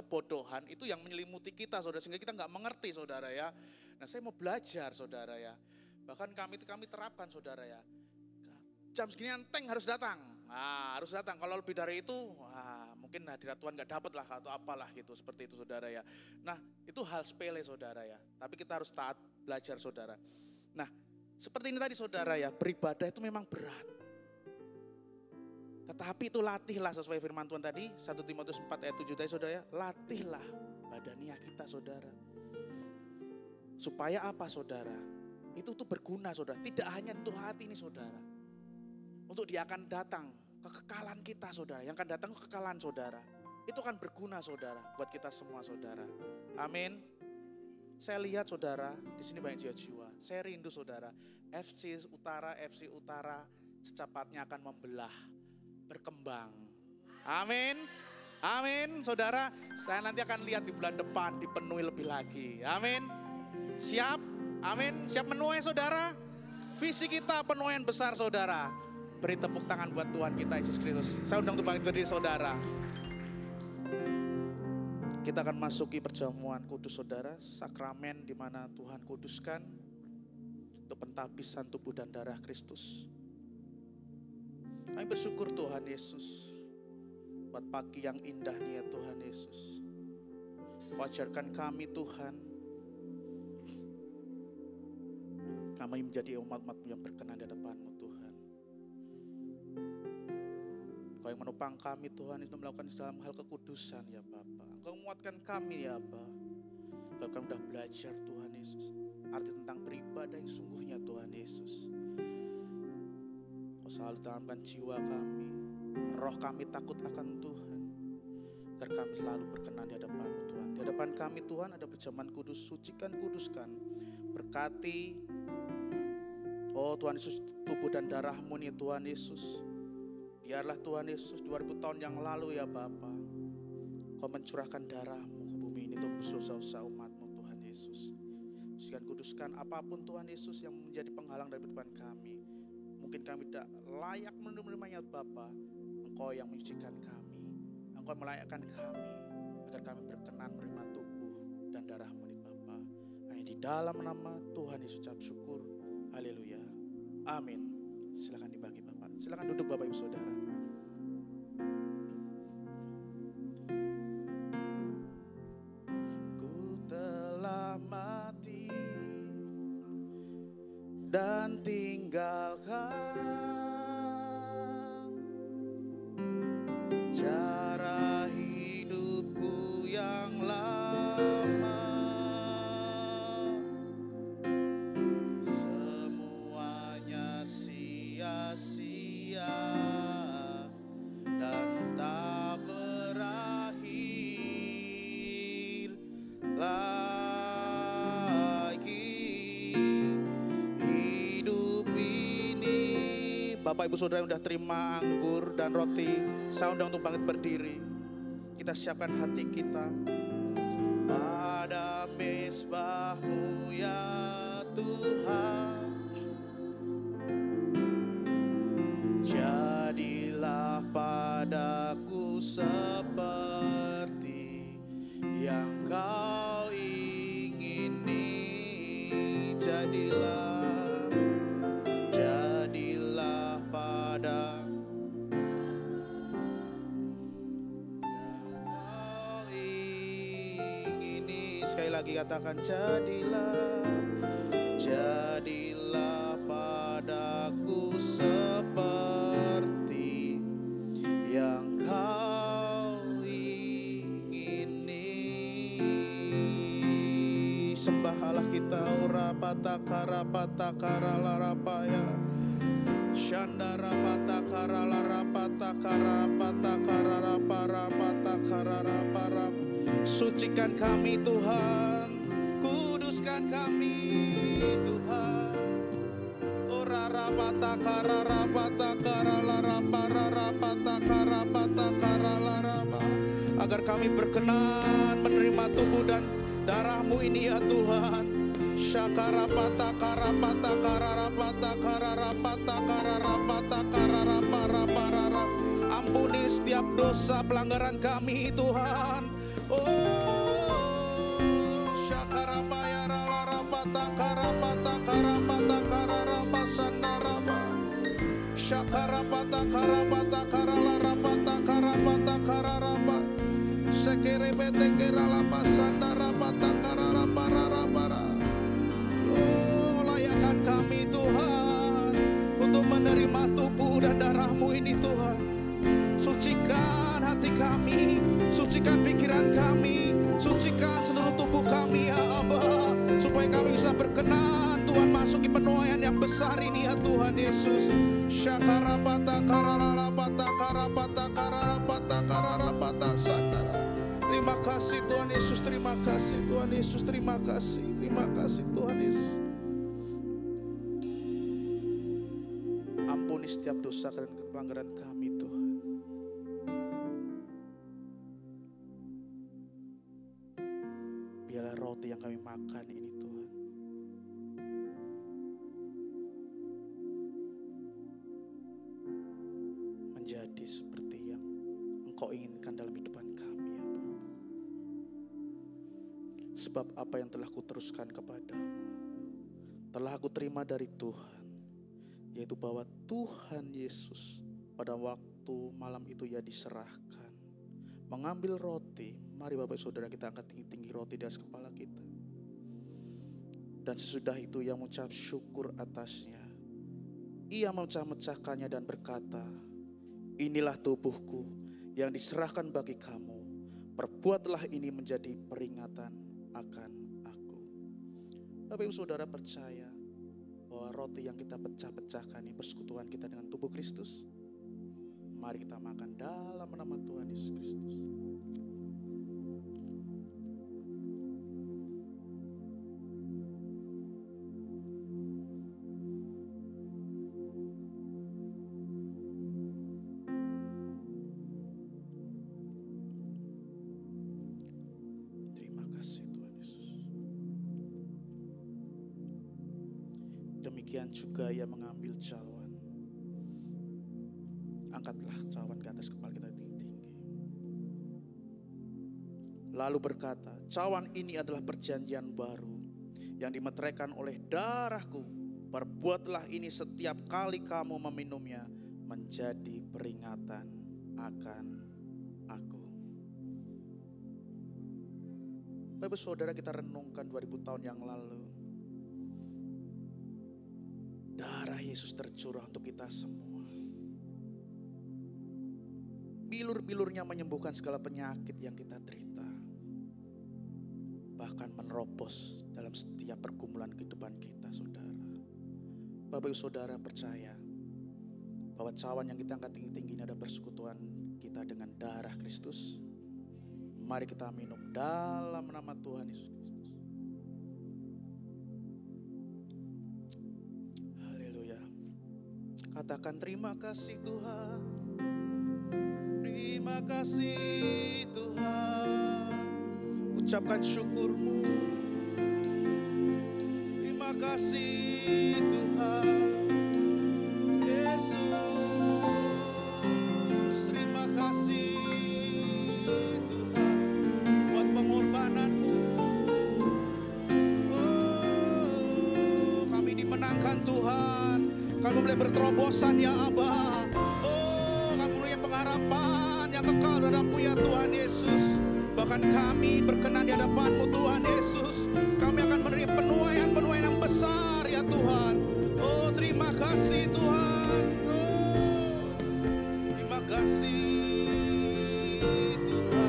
itu yang menyelimuti kita saudara, sehingga kita nggak mengerti saudara ya. Nah saya mau belajar saudara ya. Bahkan kami terapkan saudara ya. Jam segini anteng harus datang. Nah harus datang. Kalau lebih dari itu, mungkin hadirat Tuhan gak dapat lah atau apalah gitu, seperti itu saudara ya. Nah itu hal sepele saudara ya, tapi kita harus taat belajar saudara. Nah seperti ini tadi saudara ya, beribadah itu memang berat. Tetapi itu latihlah sesuai firman Tuhan tadi, 1 Timotius 4 ayat 7 tadi saudara ya, latihlah badania kita saudara. Supaya apa saudara? Itu tuh berguna saudara, tidak hanya untuk hati ini saudara. Untuk dia akan datang, kekekalan kita saudara, yang akan datang kekekalan saudara. Itu akan berguna saudara, buat kita semua saudara. Amin. Saya lihat saudara, di sini banyak jiwa-jiwa. Saya rindu saudara, FC Utara secepatnya akan membelah, berkembang. Amin. Amin, saudara. Saya nanti akan lihat di bulan depan dipenuhi lebih lagi. Amin. Siap? Amin. Siap menuai saudara? Visi kita penuaian besar saudara. Beri tepuk tangan buat Tuhan kita Yesus Kristus. Saya undang untuk bangkit berdiri saudara. Kita akan masuki perjamuan kudus saudara, sakramen di mana Tuhan kuduskan untuk pentabisan tubuh dan darah Kristus. Kami bersyukur Tuhan Yesus buat pagi yang indah nih ya Tuhan Yesus. Wajarkan kami Tuhan, kami menjadi umat-umat yang berkenan di hadapan-Mu Tuhan. Kau yang menopang kami Tuhan itu melakukan dalam hal kekudusan ya Bapa. Engkau menguatkan kami ya Bapa. Kau kami sudah belajar Tuhan Yesus arti tentang beribadah yang sungguhnya Tuhan Yesus. Kau selalu tanamkan jiwa kami, roh kami takut akan Tuhan, agar kami selalu berkenan di hadapan-Mu Tuhan. Di hadapan kami Tuhan ada perjamuan kudus, sucikan, kuduskan, berkati. Oh Tuhan Yesus, tubuh dan darah-Mu nih Tuhan Yesus. Biarlah Tuhan Yesus 2000 tahun yang lalu ya Bapa, Kau mencurahkan darah-Mu ke bumi ini untuk dosa-dosa umat-Mu Tuhan Yesus. Sucikan, kuduskan apapun Tuhan Yesus yang menjadi penghalang dari kehidupan kami. Mungkin kami tidak layak menerimanya Bapa. Engkau yang menyucikan kami, Engkau melayakkan kami, agar kami berkenan menerima tubuh dan darah-Mu nih Bapa. Hanya di dalam nama Tuhan Yesus ucap syukur. Haleluya. Amin. Silakan dibagi Bapak. Silakan duduk Bapak Ibu Saudara. Ku telah mati dan tinggalkan cara hidupku yang lama. Semuanya sia-sia dan tak berakhir lagi hidup ini. Bapak Ibu Saudara yang sudah terima anggur dan roti, saya undang untuk bangkit berdiri. Kita siapkan hati kita pada mezbah-Mu ya Tuhan. Jadilah padaku seperti yang Kau ingini. Jadilah pada yang Kau ingini. Sekali lagi katakan jadilah padaku seperti yang Kau ingini. Sembah Allah kita, ora patakara patakara larapaya, shandara patakara larapatakara patakara rapara patakara rapara. Sucikan kami Tuhan, kuduskan kami Tuhan. Ora rapatakara rapatakara larapara rapatakara patakara larapa. Agar kami berkenan menerima tubuh dan darah-Mu ini ya Tuhan. Syakara patakara patakara rapatakara rapatakara rapatakara rapara para. Ampuni setiap dosa pelanggaran kami Tuhan. Oh, syakara bayara rapatakara patakara patakara rapasandaraba. Syakara patakara patakara rapatakara patakara rapa. Sekere betekera lapasandara patakara rapara rapara. Oh, layakkan kami Tuhan untuk menerima tubuh dan darah-Mu ini Tuhan. Sucikan hati kami, sucikan pikiran kami, sucikan seluruh tubuh kami ya Abba, supaya kami bisa berkenan Tuhan masuki penuaian yang besar ini ya Tuhan Yesus. Syakara patakara patakara patakara patakara patakara sandara. Terima kasih Tuhan Yesus, terima kasih Tuhan Yesus, terima kasih Tuhan Yesus. Ampuni setiap dosa dan pelanggaran kami Tuhan. Biarlah roti yang kami makan ini Tuhan menjadi seperti yang Engkau inginkan dalam kehidupan kami ya Bapa. Sebab apa yang telah kuteruskan kepadamu telah aku terima dari Tuhan, yaitu bahwa Tuhan Yesus pada waktu malam itu ia diserahkan, mengambil roti. Mari Bapak Saudara kita angkat tinggi-tinggi roti di atas kepala kita. Dan sesudah itu ia mengucap syukur atasnya. Ia memecah-mecahkannya dan berkata, inilah tubuhku yang diserahkan bagi kamu. Perbuatlah ini menjadi peringatan akan aku. Bapak Ibu Saudara percaya bahwa roti yang kita pecah-pecahkan ini persekutuan kita dengan tubuh Kristus. Mari kita makan dalam nama Tuhan Yesus Kristus. Terima kasih Tuhan Yesus. Demikian juga ia mengambil cawan. Angkatlah cawan ke atas kepala kita tinggi-tinggi. Lalu berkata, cawan ini adalah perjanjian baru yang dimeteraikan oleh darahku. Perbuatlah ini setiap kali kamu meminumnya menjadi peringatan akan aku. Bapak Saudara, kita renungkan 2000 tahun yang lalu. Darah Yesus tercurah untuk kita semua. Bilur-bilurnya menyembuhkan segala penyakit yang kita derita. Bahkan menerobos dalam setiap pergumulan kehidupan kita, saudara. Bapak Ibu Saudara percaya bahwa cawan yang kita angkat tinggi-tinggi ini ada persekutuan kita dengan darah Kristus. Mari kita minum dalam nama Tuhan Yesus Kristus. Haleluya. Katakan terima kasih Tuhan. Terima kasih Tuhan. Ucapkan syukurmu. Terima kasih Tuhan. Yesus, terima kasih Tuhan buat pengorbananmu. Oh, kami dimenangkan Tuhan. Kami mulai berterobosan ya Abah. Oh, kami mulai pengharapan yang kekal terhadap-Mu ya Tuhan Yesus. Bahkan kami berkenan di hadapan-Mu Tuhan Yesus. Kami akan menerima penuaian-penuaian yang besar ya Tuhan. Oh, terima kasih Tuhan. Oh, terima kasih Tuhan.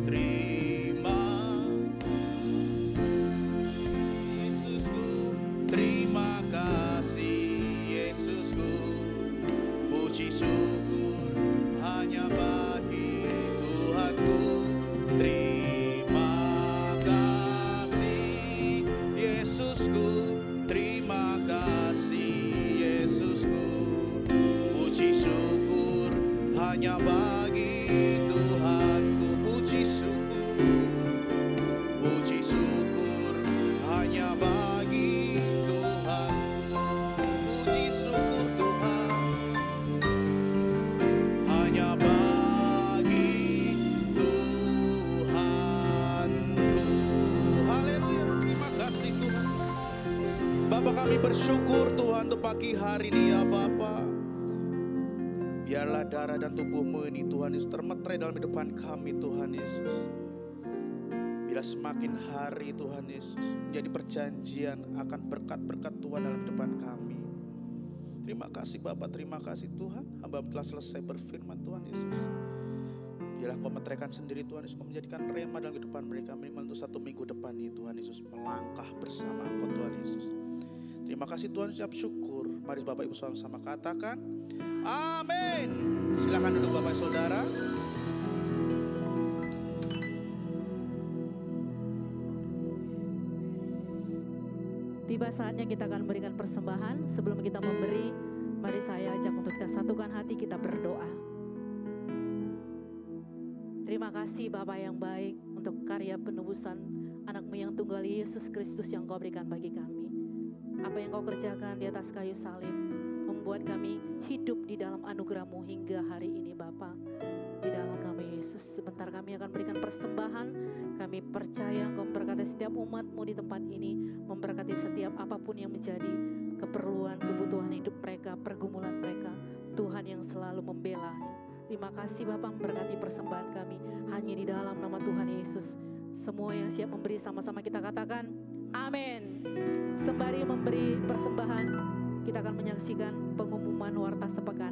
Terima Yesusku, terima kasih Yesusku. Puji syukur hanya bagi Tuhanku. Terima kasih Yesusku, terima kasih Yesusku. Puji syukur hanya bagi Tuhanku. Puji syukur hanya bagi Tuhanku. Puji syukur Tuhan hanya bagi Tuhanku. Haleluya, terima kasih Tuhan. Bapa, kami bersyukur Tuhan untuk pagi hari ini ya Bapa. Biarlah darah dan tubuh-Mu ini Tuhan Yesus termeterai dalam kehidupan kami Tuhan Yesus. Bila semakin hari Tuhan Yesus menjadi perjanjian akan berkat-berkat Tuhan dalam kehidupan kami. Terima kasih Bapa, terima kasih Tuhan. Hamba telah selesai berfirman Tuhan Yesus. Biarlah Engkau meteraikan sendiri Tuhan Yesus, Engkau menjadikan rema dalam kehidupan mereka minimal untuk 1 minggu depan ini Tuhan Yesus. Melangkah bersama Engkau Tuhan Yesus. Terima kasih Tuhan, siap syukur. Mari Bapak Ibu sama-sama katakan, amin. Silakan duduk Bapak Saudara. Tiba saatnya kita akan memberikan persembahan. Sebelum kita memberi, mari saya ajak untuk kita satukan hati, kita berdoa. Terima kasih Bapa yang baik untuk karya penebusan anak-Mu yang tunggal Yesus Kristus yang Kau berikan bagi kami. Apa yang Kau kerjakan di atas kayu salib membuat kami hidup di dalam anugerah-Mu hingga hari ini Bapa. Di dalam nama Yesus, sebentar kami akan berikan persembahan. Kami percaya Engkau memberkati setiap umat-Mu di tempat ini, memberkati setiap apapun yang menjadi keperluan, kebutuhan hidup mereka, pergumulan mereka. Tuhan yang selalu membelanya. Terima kasih Bapak, memberkati persembahan kami hanya di dalam nama Tuhan Yesus. Semua yang siap memberi sama-sama kita katakan amin. Sembari memberi persembahan, kita akan menyaksikan pengumuman warta sepekan.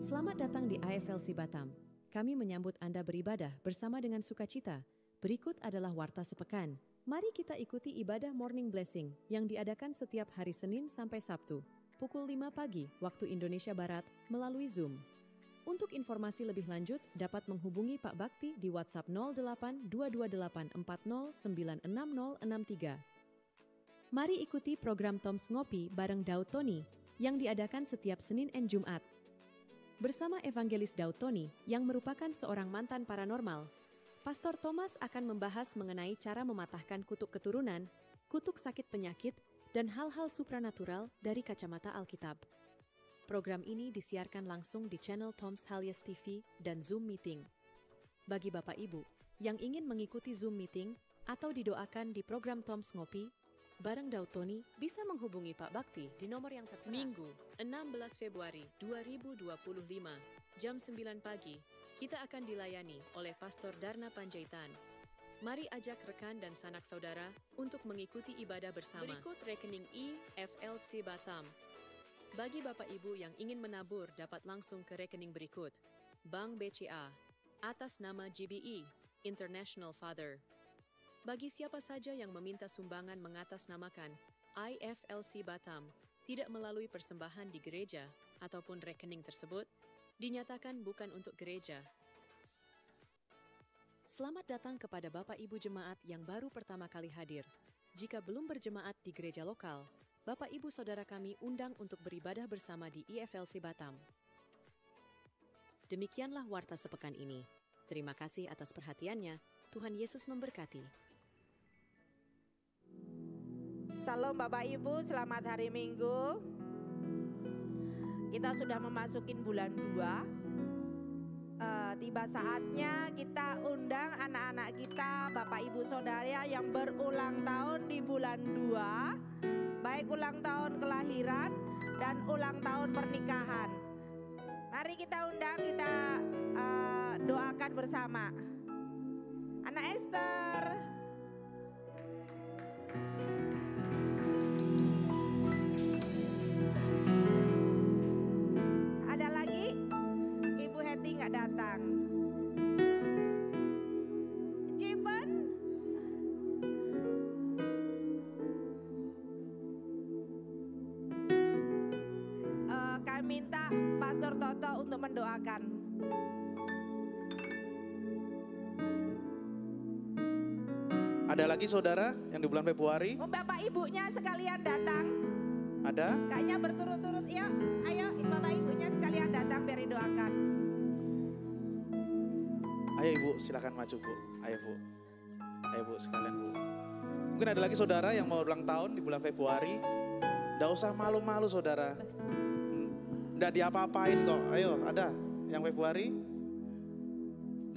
Selamat datang di IFLC Batam. Kami menyambut Anda beribadah bersama dengan sukacita. Berikut adalah warta sepekan. Mari kita ikuti ibadah Morning Blessing yang diadakan setiap hari Senin sampai Sabtu, pukul 5 pagi waktu Indonesia Barat melalui Zoom. Untuk informasi lebih lanjut dapat menghubungi Pak Bakti di WhatsApp 08 228 40 96063. Mari ikuti program Toms Ngopi bareng Daud Tony yang diadakan setiap Senin dan Jumat. Bersama Evangelis Daud Tony yang merupakan seorang mantan paranormal, Pastor Thomas akan membahas mengenai cara mematahkan kutuk keturunan, kutuk sakit penyakit, dan hal-hal supranatural dari kacamata Alkitab. Program ini disiarkan langsung di channel Toms Halyas TV dan Zoom Meeting. Bagi Bapak Ibu yang ingin mengikuti Zoom Meeting atau didoakan di program Toms Ngopi bareng Daud Tony, bisa menghubungi Pak Bakti di nomor yang tertera. Minggu, 16 Februari 2025, jam 9 pagi, kita akan dilayani oleh Pastor Darna Panjaitan. Mari ajak rekan dan sanak saudara untuk mengikuti ibadah bersama. Berikut rekening IFLC Batam. Bagi Bapak Ibu yang ingin menabur dapat langsung ke rekening berikut. Bank BCA, atas nama GBE, International Father. Bagi siapa saja yang meminta sumbangan mengatasnamakan IFLC Batam, tidak melalui persembahan di gereja ataupun rekening tersebut, dinyatakan bukan untuk gereja. Selamat datang kepada Bapak Ibu Jemaat yang baru pertama kali hadir. Jika belum berjemaat di gereja lokal, Bapak Ibu Saudara kami undang untuk beribadah bersama di IFLC Batam. Demikianlah warta sepekan ini. Terima kasih atas perhatiannya. Tuhan Yesus memberkati. Salam Bapak Ibu, selamat hari Minggu. Kita sudah memasukin bulan 2. Tiba saatnya kita undang anak-anak kita, Bapak Ibu Saudara yang berulang tahun di bulan 2, baik ulang tahun kelahiran dan ulang tahun pernikahan. Mari kita undang, kita doakan bersama. Anak Esther, ada lagi? Ibu Heti nggak datang. Cipen, kami minta Pastor Toto untuk mendoakan. Ada lagi saudara yang di bulan Februari? Bapak ibunya sekalian datang. Ada? Kayaknya berturut-turut ya. Ayo Bapak ibunya sekalian datang biar didoakan. Ayo Ibu, silakan maju Bu. Ayo Bu. Ayo Bu sekalian Bu. Mungkin ada lagi saudara yang mau ulang tahun di bulan Februari. Nggak usah malu-malu saudara. Nggak diapa-apain kok. Ayo, ada yang Februari?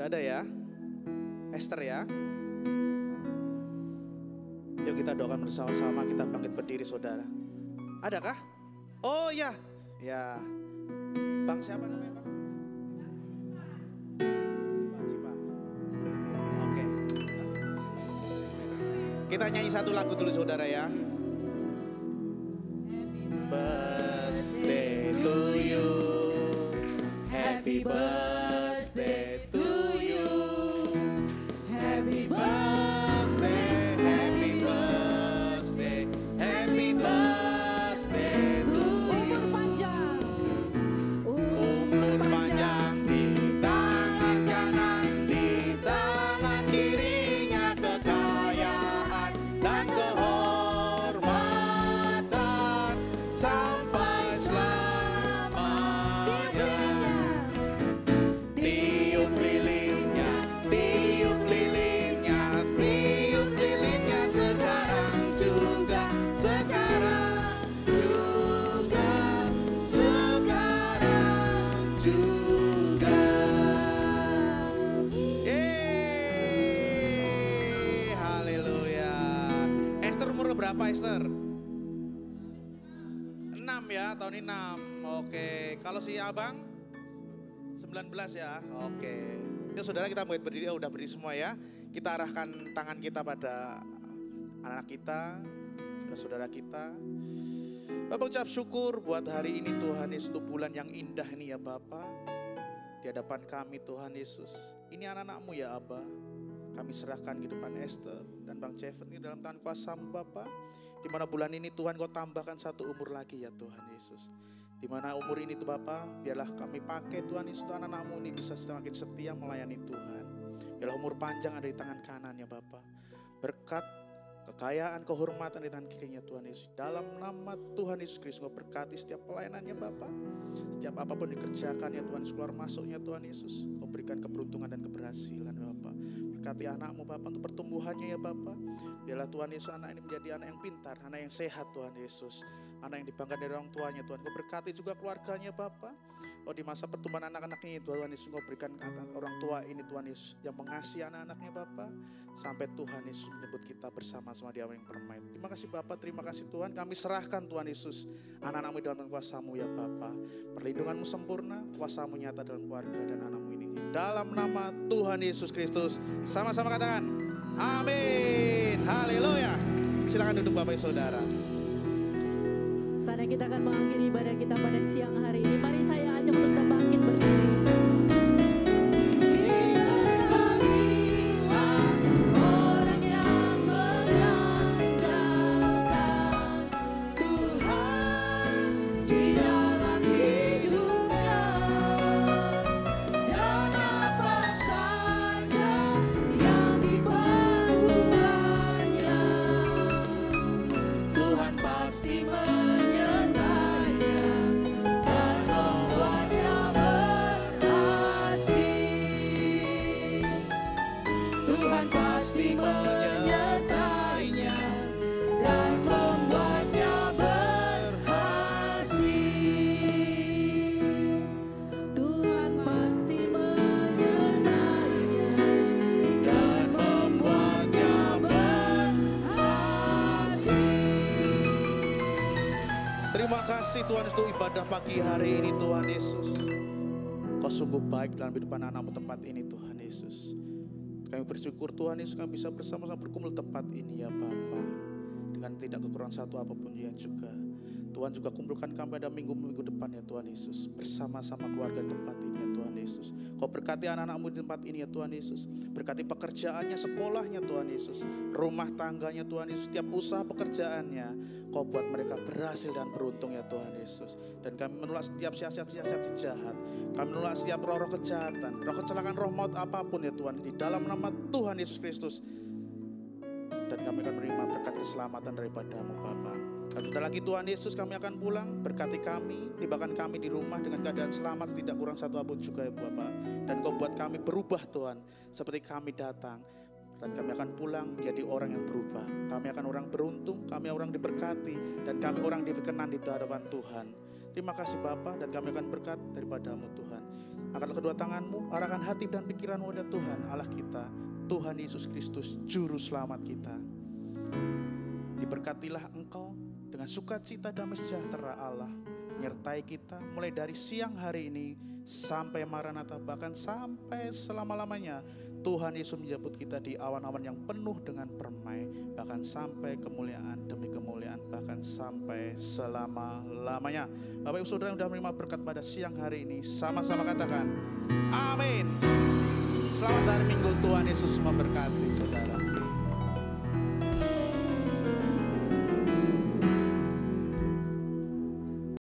Nggak ada ya? Esther ya? Yuk kita doakan bersama-sama, kita bangkit berdiri saudara. Adakah? Oh ya, ya. Bang siapa namanya Bang? Bang Cipa. Oke. Kita nyanyi satu lagu dulu saudara ya. Birthday to you, happy birthday to you, happy birthday, happy birthday, happy dan kehormatan sampai selamanya. Tiup lilinnya, tiup lilinnya, tiup lilinnya sekarang juga, sekarang juga, sekarang juga. Haleluya. Esther umur berapa Esther? 6 ya, tahun ini 6. Oke, kalau si abang 19 ya. Oke. Ya saudara, kita mau berdiri, udah berdiri semua ya. Kita arahkan tangan kita pada anak kita, pada saudara kita. Bapak ucap syukur buat hari ini Tuhan Yesus, untuk bulan yang indah ini ya Bapak. Di hadapan kami Tuhan Yesus. Ini anak-anak-Mu ya Abba. Kami serahkan ke depan Esther dan Bang Ceven di dalam tangan kuasa-Mu Bapak. Di mana bulan ini Tuhan Kau tambahkan 1 umur lagi ya Tuhan Yesus. Di mana umur ini tuh Bapak, biarlah kami pakai Tuhan Yesus, anak-anak-Mu ini bisa semakin setia melayani Tuhan. Biarlah umur panjang ada di tangan kanannya Bapak. Berkat, kekayaan, kehormatan di tangan kirinya Tuhan Yesus. Dalam nama Tuhan Yesus Kristus, Kau berkati setiap pelayanannya Bapak. Setiap apapun dikerjakannya Tuhan Yesus, keluar masuknya Tuhan Yesus. Kau berikan keberuntungan dan keberhasilan Bapak. Berkati anak-Mu Bapak untuk pertumbuhannya ya Bapak. Biarlah Tuhan Yesus anak ini menjadi anak yang pintar, anak yang sehat Tuhan Yesus. Anak yang dibanggakan dari orang tuanya Tuhan. Kau berkati juga keluarganya Bapak. Oh di masa pertumbuhan anak-anak ini Tuhan Yesus, Kau berikan orang tua ini Tuhan Yesus yang mengasihi anak-anaknya Bapak. Sampai Tuhan Yesus menyebut kita bersama-sama di awal yang permai. Terima kasih Bapak, terima kasih Tuhan. Kami serahkan Tuhan Yesus anak-anak-Mu dalam kuasa-Mu ya Bapak. Perlindungan-Mu sempurna, kuasa-Mu nyata dalam keluarga dan anak-Mu ini. Dalam nama Tuhan Yesus Kristus. Sama-sama katakan amin. Haleluya. Silakan duduk Bapak Saudara. Saatnya kita akan mengakhiri ibadah kita pada siang hari ini. Mari saya ajak untuk kita bangkit berdiri. Orang yang mengandalkan Tuhan di dalam hidupnya, dan apa saja yang diperbuatnya, Tuhan pasti menyertainya dan membuatnya berhasil. Tuhan pasti menyertainya dan membuatnya berhasil. Tuhan pasti menyertainya Dan membuatnya berhasil. Terima kasih Tuhan untuk ibadah pagi hari ini Tuhan Yesus. Kau sungguh baik dalam kehidupan anak-Mu tempat ini Tuhan Yesus. Kami bersyukur Tuhan Yesus kami bisa bersama-sama berkumpul tempat ini ya Bapa. Dengan tidak kekurangan satu apapun ya juga. Tuhan juga kumpulkan kami pada minggu-minggu depan ya Tuhan Yesus. Bersama-sama keluarga tempat ini ya Tuhan Yesus. Kau berkati anak-anak-Mu di tempat ini ya Tuhan Yesus. Berkati pekerjaannya, sekolahnya Tuhan Yesus. Rumah tangganya Tuhan Yesus. Setiap usaha pekerjaannya Kau buat mereka berhasil dan beruntung ya Tuhan Yesus. Dan kami menolak setiap siasat-siasat jahat. Kami menolak setiap roh-roh kejahatan, roh kecelakaan, roh maut apapun ya Tuhan. Di dalam nama Tuhan Yesus Kristus. Dan kami akan menerima berkat keselamatan daripada-Mu Bapa. Dan sebentar lagi Tuhan Yesus kami akan pulang. Berkati kami, tibakan kami di rumah dengan keadaan selamat, tidak kurang satu apapun juga ya Bapa. Dan Kau buat kami berubah Tuhan, seperti kami datang. Dan kami akan pulang menjadi orang yang berubah. Kami akan orang beruntung, kami orang diberkati, dan kami orang diberkenan di hadapan Tuhan. Terima kasih Bapa, dan kami akan berkat daripada-Mu Tuhan. Angkatlah kedua tangan-Mu, arahkan hati dan pikiran-Mu pada Tuhan Allah kita, Tuhan Yesus Kristus, Juru Selamat kita. Diberkatilah Engkau dengan sukacita damai sejahtera Allah menyertai kita mulai dari siang hari ini sampai Maranatha, bahkan sampai selama-lamanya. Tuhan Yesus menjemput kita di awan-awan yang penuh dengan permai, bahkan sampai kemuliaan demi kemuliaan, bahkan sampai selama-lamanya. Bapak Ibu Saudara yang sudah menerima berkat pada siang hari ini, sama-sama katakan amin. Selamat hari Minggu, Tuhan Yesus memberkati saudara.